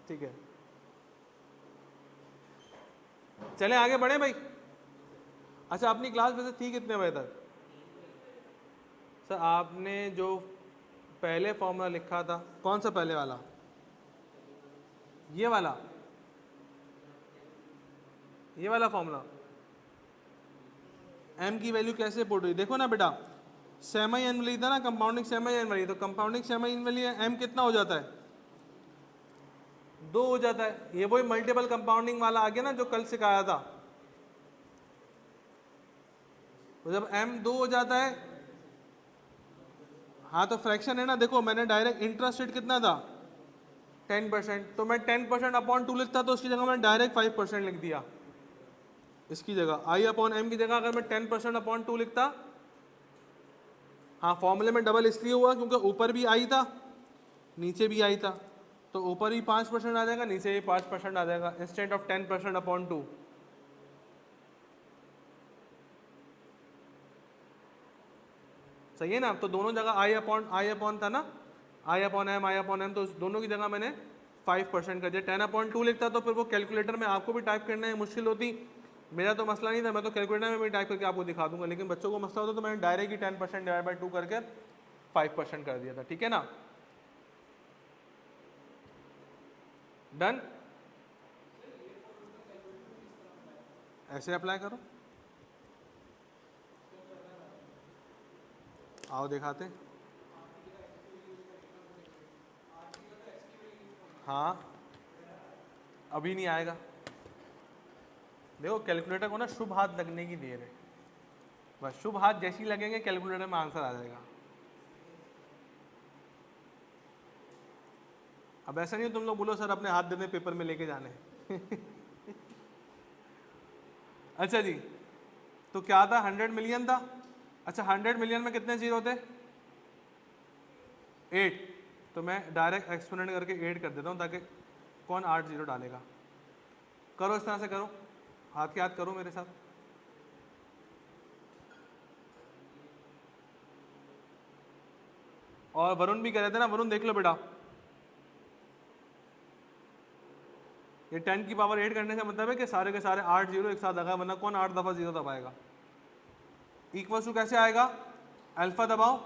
ठीक है, चले आगे बढ़े भाई। अच्छा, अपनी क्लास वैसे थी कितने बजे तक। सर आपने जो पहले फॉर्मूला लिखा था, कौन सा पहले वाला, ये वाला फॉर्मूला। m की वैल्यू कैसे पुट हुई, देखो ना बेटा, सेमी एनुअली था ना, कंपाउंडिंग सेमी एनुअली, तो कंपाउंडिंग सेमी एनुअली है, m कितना हो जाता है, 2 हो जाता है। ये वही मल्टीपल कंपाउंडिंग वाला आ गया ना जो कल सिखाया था। तो जब m 2 हो जाता है, हाँ तो फ्रैक्शन है ना, देखो मैंने डायरेक्ट इंटरेस्ट रेट कितना था 10%, तो मैं 10% अपॉन 2 लिखता तो उसकी जगह मैंने डायरेक्ट 5% लिख दिया। इसकी जगह i अपॉन m की जगह अगर मैं 10% अपॉन 2 लिखता, हाँ फॉर्मूले में डबल इसलिए हुआ क्योंकि ऊपर भी i था नीचे भी i था, तो ऊपर भी 5% आ जाएगा, नीचे भी 5% आ जाएगा, इंस्टेंट ऑफ 10% अपॉन 2। सही है ना। तो दोनों जगह आई अपॉन था ना, आई अपॉन एम, तो दोनों की जगह मैंने 5% कर दिया। 10/2 लिखता तो फिर वो कैलकुलेटर में आपको भी टाइप करने में मुश्किल होती, मेरा तो मसला नहीं था, मैं तो कैलकुलेटर में भी टाइप करके आपको दिखा दूंगा, लेकिन बच्चों को मसला होता तो मैंने डायरेक्ट ही 10% डिवाइड बाई 2 करके 5% कर दिया था। ठीक है ना, डन। ऐसे अप्लाई करो, आओ दिखाते। हाँ अभी नहीं आएगा, देखो कैलकुलेटर को ना शुभ हाथ लगने की देर है, बस शुभ हाथ जैसी लगेंगे कैलकुलेटर में आंसर आ जाएगा। अब ऐसा नहीं तुम लोग बोलो सर अपने हाथ देने पेपर में लेके जाने अच्छा जी, तो क्या था, 100 मिलियन था। अच्छा 100 मिलियन में कितने जीरो थे, 8, तो मैं डायरेक्ट एक्सपोनेंट करके 8 कर देता हूँ ताकि कौन 8 जीरो डालेगा। करो इस तरह से करो, हाथ के हाथ करो मेरे साथ। और वरुण भी कह रहे थे ना, वरुण देख लो बेटा, ये 10 की पावर 8 करने का मतलब है कि सारे के सारे 8 जीरो एक साथ लगा, वरना कौन 8 दफा जीरो दबाएगा। इक्वल्स टू कैसे आएगा, अल्फा दबाओ,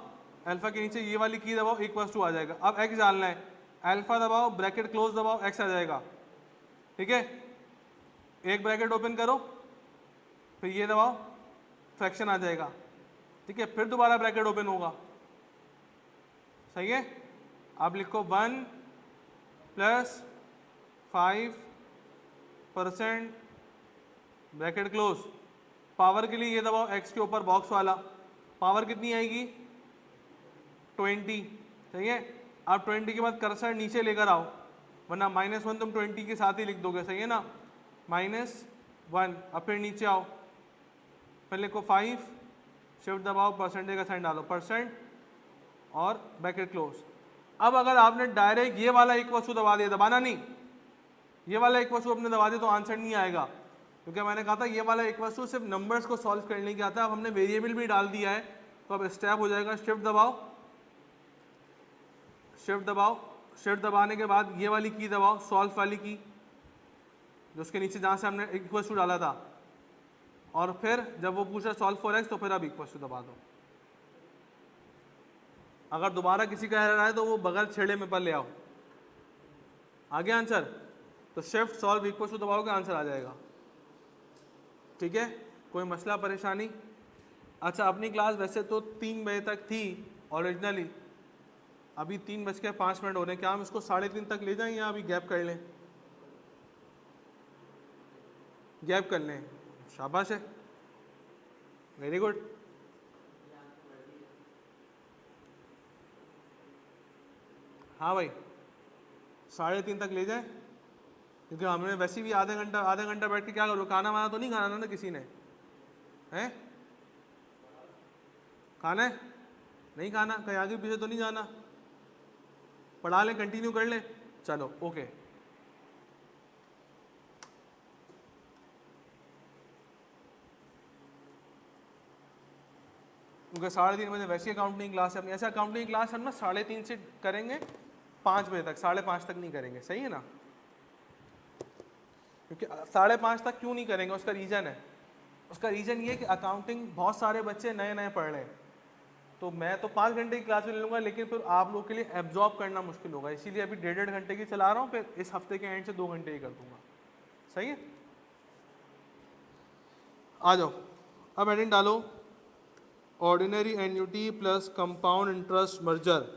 अल्फा के नीचे ये वाली की दबाओ, इक्वल्स टू आ जाएगा। अब एक्स डालना है, अल्फा दबाओ, ब्रैकेट क्लोज दबाओ, एक्स आ जाएगा। ठीक है, एक ब्रैकेट ओपन करो, फिर ये दबाओ, फ्रैक्शन आ जाएगा। ठीक है, फिर दोबारा ब्रैकेट ओपन होगा। सही है, अब लिखो 1 प्लस 5% ब्रैकेट क्लोज, पावर के लिए ये दबाओ एक्स के ऊपर बॉक्स वाला, पावर कितनी आएगी 20। सही है, अब 20 के बाद कर्सर नीचे लेकर आओ, वरना -1 तुम 20 के साथ ही लिख दोगे। सही है ना, -1, अब फिर नीचे आओ, फिर लिखो 5, शिफ्ट दबाओ, परसेंटेज का साइन डालो, परसेंट और ब्रैकेट क्लोज। अब अगर आपने डायरेक्ट ये वाला इक्वल टू दबा दिया, दबाना नहीं, ये वाला इक्वल टू अपने दबा दिया तो आंसर नहीं आएगा, क्योंकि मैंने कहा था ये वाला इक्वल टू सिर्फ नंबर्स को सॉल्व करने के आता है। अब हमने वेरिएबल भी डाल दिया है, तो अब स्टेप हो जाएगा, शिफ्ट दबाओ, शिफ्ट दबाओ, शिफ्ट दबाने के बाद ये वाली की दबाओ, सॉल्व वाली की, जो उसके नीचे जहाँ से हमने इक्वल टू डाला था, और फिर जब वो पूछा सॉल्व फॉर एक्स तो फिर अब इक्वल टू दबा दो। अगर दोबारा किसी का एरर आए तो वो बगल छेड़े में पर ले आओ। आगे आंसर, तो शिफ्ट सॉल्व इक्वल टू दबाओगे आंसर आ जाएगा। ठीक है, कोई मसला परेशानी। अच्छा अपनी क्लास वैसे तो 3 बजे तक थी ओरिजिनली, अभी 3:05 हो रहे हैं, क्या हम इसको 3:30 तक ले जाएं या अभी गैप कर लें, गैप कर लें, शाबाश है, वेरी गुड। हाँ भाई 3:30 तक ले जाए, क्योंकि हमने वैसे भी आधा घंटा बैठ के क्या करो, खाना वाना तो नहीं खाना ना किसी ने, हैं खाना है, नहीं खाना, कहीं आगे पीछे तो नहीं जाना, पढ़ा लें, कंटिन्यू कर लें, चलो ओके। क्योंकि 3:30 बजे वैसे अकाउंटिंग क्लास है अपनी, ऐसे अकाउंटिंग क्लास हम ना 3:30 से करेंगे 5 बजे तक, 5:30 तक नहीं करेंगे। सही है ना, क्योंकि 5:30 तक क्यों नहीं करेंगे, उसका रीज़न है, उसका रीज़न ये कि अकाउंटिंग बहुत सारे बच्चे नए नए पढ़ रहे हैं, तो मैं तो 5 घंटे की क्लास में ले लूँगा, लेकिन फिर आप लोग के लिए एब्जॉर्ब करना मुश्किल होगा, इसीलिए अभी 1.5 घंटे की चला रहा हूँ, फिर इस हफ्ते के एंड से 2 घंटे ही कर दूंगा। सही है, आ जाओ अब हेडिंग डालो, ordinary annuity plus compound interest merger.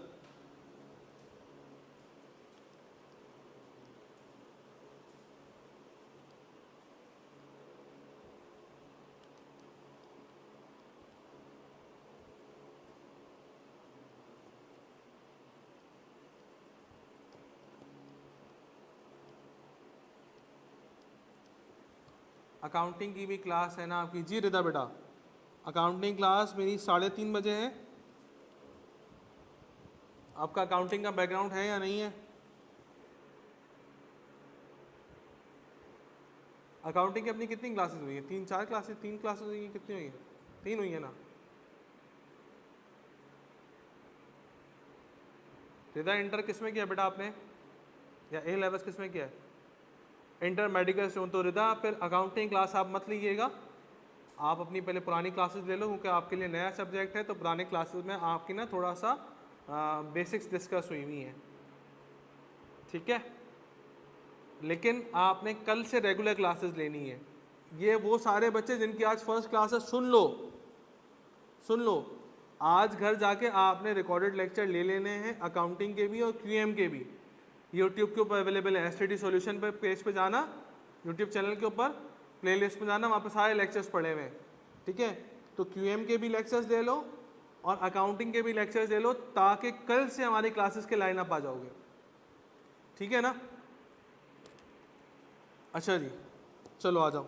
Accounting की भी क्लास है ना आपकी? जी रिदा बेटा, अकाउंटिंग क्लास मेरी 3:30 बजे है। आपका अकाउंटिंग का बैकग्राउंड है या नहीं है? अकाउंटिंग की अपनी कितनी क्लासेस हुई है? 3-4 क्लासेस, 3 क्लासेस हुई हैं, कितनी हुई है? 3 हुई है ना? रिदा इंटर किस में किया बेटा आपने, या ए लेवल्स किस में किया है? Inter medical student. तो रिदा फिर अकाउंटिंग क्लास आप मत लीजिएगा, आप अपनी पहले पुरानी क्लासेस ले लो, क्योंकि आपके लिए नया सब्जेक्ट है, तो पुराने क्लासेस में आपकी ना थोड़ा सा बेसिक्स डिस्कस हुई हुई हैं, ठीक है। लेकिन आपने कल से रेगुलर क्लासेस लेनी है। ये वो सारे बच्चे जिनकी आज फर्स्ट क्लास है, सुन लो सुन लो, आज घर जाके आपने रिकॉर्डेड लेक्चर ले लेने हैं, अकाउंटिंग के भी और क्यूएम के भी। यूट्यूब के ऊपर अवेलेबल है, एसटीडी सॉल्यूशन पे पेज पे जाना, यूट्यूब चैनल के ऊपर प्लेलिस्ट में जाना, वहाँ पे सारे लेक्चर्स पड़े हुए हैं, ठीक है। तो क्यूएम के भी लेक्चर्स ले लो और अकाउंटिंग के भी लेक्चर्स ले लो, ताकि कल से हमारी क्लासेस के लाइन अप आ जाओगे, ठीक है ना। अच्छा जी, चलो आ जाओ।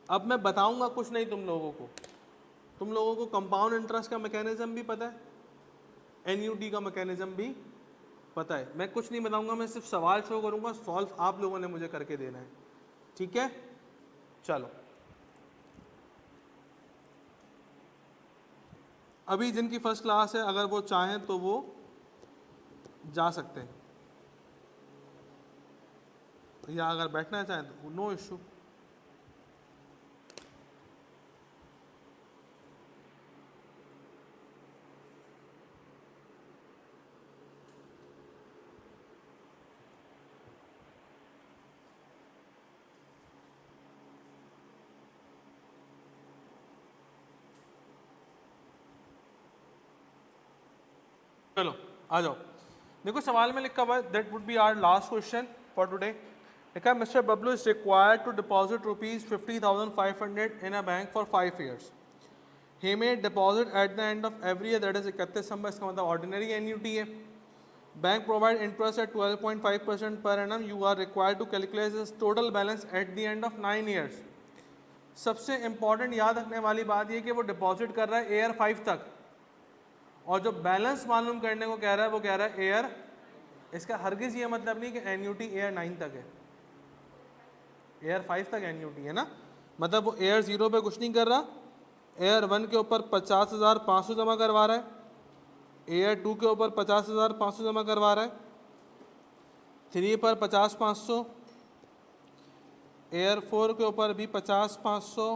अब मैं बताऊंगा कुछ नहीं तुम लोगों को, तुम लोगों को कंपाउंड इंटरेस्ट का मैकेनिज्म भी पता है, एनयूटी का मैकेनिज्म भी पता है। मैं कुछ नहीं बताऊंगा, मैं सिर्फ सवाल शो करूंगा, सॉल्व आप लोगों ने मुझे करके देना है, ठीक है। चलो, अभी जिनकी फर्स्ट क्लास है, अगर वो चाहें तो वो जा सकते हैं, या अगर बैठना चाहें तो नो इशू। चलो आ जाओ, देखो सवाल में लिखा हुआ है, that would be our last question for today. लिखा है mister Bablu is required to deposit ₹50,500 in a bank for 5 years। He may deposit at the end of every year, that is 31 December. इसका मतलब ऑर्डिनरी एन्युटी है। Bank provide interest at 12.5% पर annum. You are required to calculate this total balance at the end of 9 years। सबसे important याद रखने वाली बात यह कि वो डिपॉजिट कर रहा है एयर 5 तक, और जो बैलेंस मालूम करने को कह रहा है वो कह रहा है एयर, इसका हरगिज ये मतलब नहीं कि एन्यूटी एयर 9 तक है, एयर 5 तक एन्यूटी है ना। मतलब वो एयर 0 पे कुछ नहीं कर रहा, एयर 1 के ऊपर 50,500 जमा करवा रहा है, एयर 2 के ऊपर 50,500 जमा करवा रहा है, 3 पर 50,500, एयर 4 के ऊपर भी 50,500,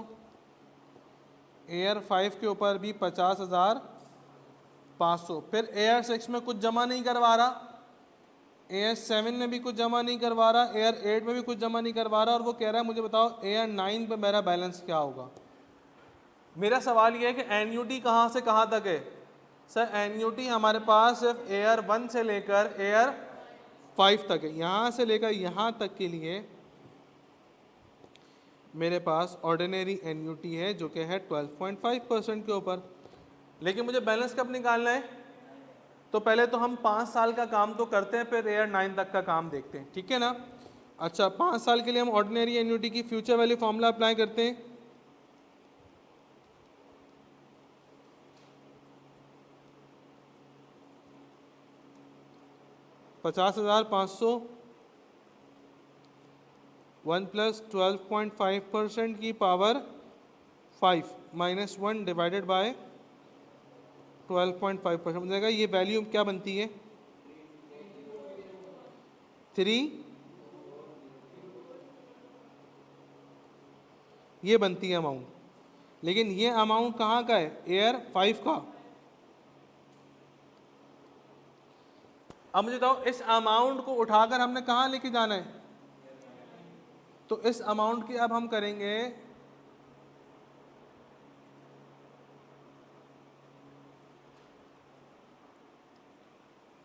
एयर 5 के ऊपर भी 50,500। फिर एयर 6 में कुछ जमा नहीं करवा रहा, एयर 7 में भी कुछ जमा नहीं करवा रहा, एयर 8 में भी कुछ जमा नहीं करवा रहा, और वो कह रहा है मुझे बताओ एयर 9 पे मेरा बैलेंस क्या होगा। मेरा सवाल ये है कि एन्यूटी कहाँ से कहाँ तक है? सर एन्यूटी हमारे पास सिर्फ एयर 1 से लेकर एयर 5 तक है, यहाँ से लेकर यहाँ तक के लिए मेरे पास ऑर्डिनरी एन्यूटी है जो कि है 12.5% के ऊपर। लेकिन मुझे बैलेंस कब निकालना है? तो पहले तो हम 5 साल का काम तो करते हैं, फिर एयर 9 तक का काम देखते हैं, ठीक है ना। अच्छा, 5 साल के लिए हम ऑर्डिनरी एन्युटी की फ्यूचर वैल्यू फॉर्मूला अप्लाई करते हैं। $50,500 1 + 12.5% की पावर 5 -1 डिवाइडेड बाय 12.5% हो जाएगा। ये वैल्यू क्या बनती है? 3, ये बनती है अमाउंट। लेकिन ये अमाउंट कहाँ का है? एयर 5 का। अब मुझे बताओ इस अमाउंट को उठाकर हमने कहाँ लेके जाना है, तो इस अमाउंट की अब हम करेंगे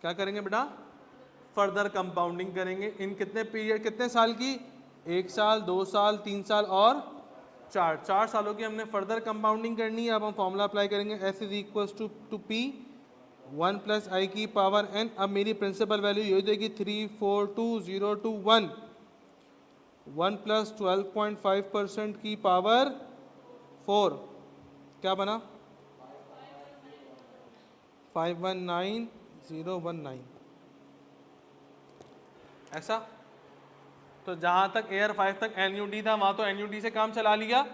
क्या करेंगे बेटा, फर्दर कंपाउंडिंग करेंगे। इन कितने पीरियड, कितने साल की, 1 साल, 2 साल, 3 साल और 4 सालों की हमने फर्दर कंपाउंडिंग करनी है। अब हम फॉर्मूला अप्लाई करेंगे, S is equal to P 1 plus i की पावर n। अब मेरी प्रिंसिपल वैल्यू ये देगी 342,021 1 प्लस 12.5% की पावर 4, क्या बना 519019, ऐसा। तो जहाँ तक एयर 5 तक एनयूटी था वहाँ तो एनयूटी से काम चला लिया,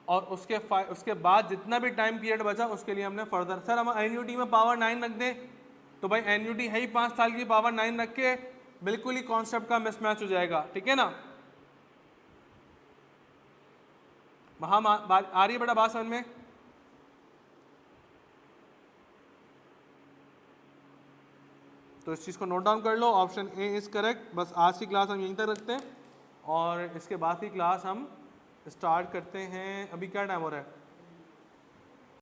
और उसके बाद जितना भी टाइम पीरियड बचा उसके लिए हमने फर्दर, सर हम एनयूटी में पावर 9 रख दें, तो भाई एनयूटी है ही 5 साल की, पावर 9 रख के बिल्कुल ही कॉन्सेप्ट का मिसमैच हो जाएगा, ठीक है ना। वहाँ आ रही है बेटा बात समझ में। तो इस चीज़ को नोट डाउन कर लो, ऑप्शन ए इज़ करेक्ट। बस आज की क्लास हम यहीं तक रखते हैं और इसके बाद की क्लास हम स्टार्ट करते हैं। अभी क्या टाइम हो रहा है?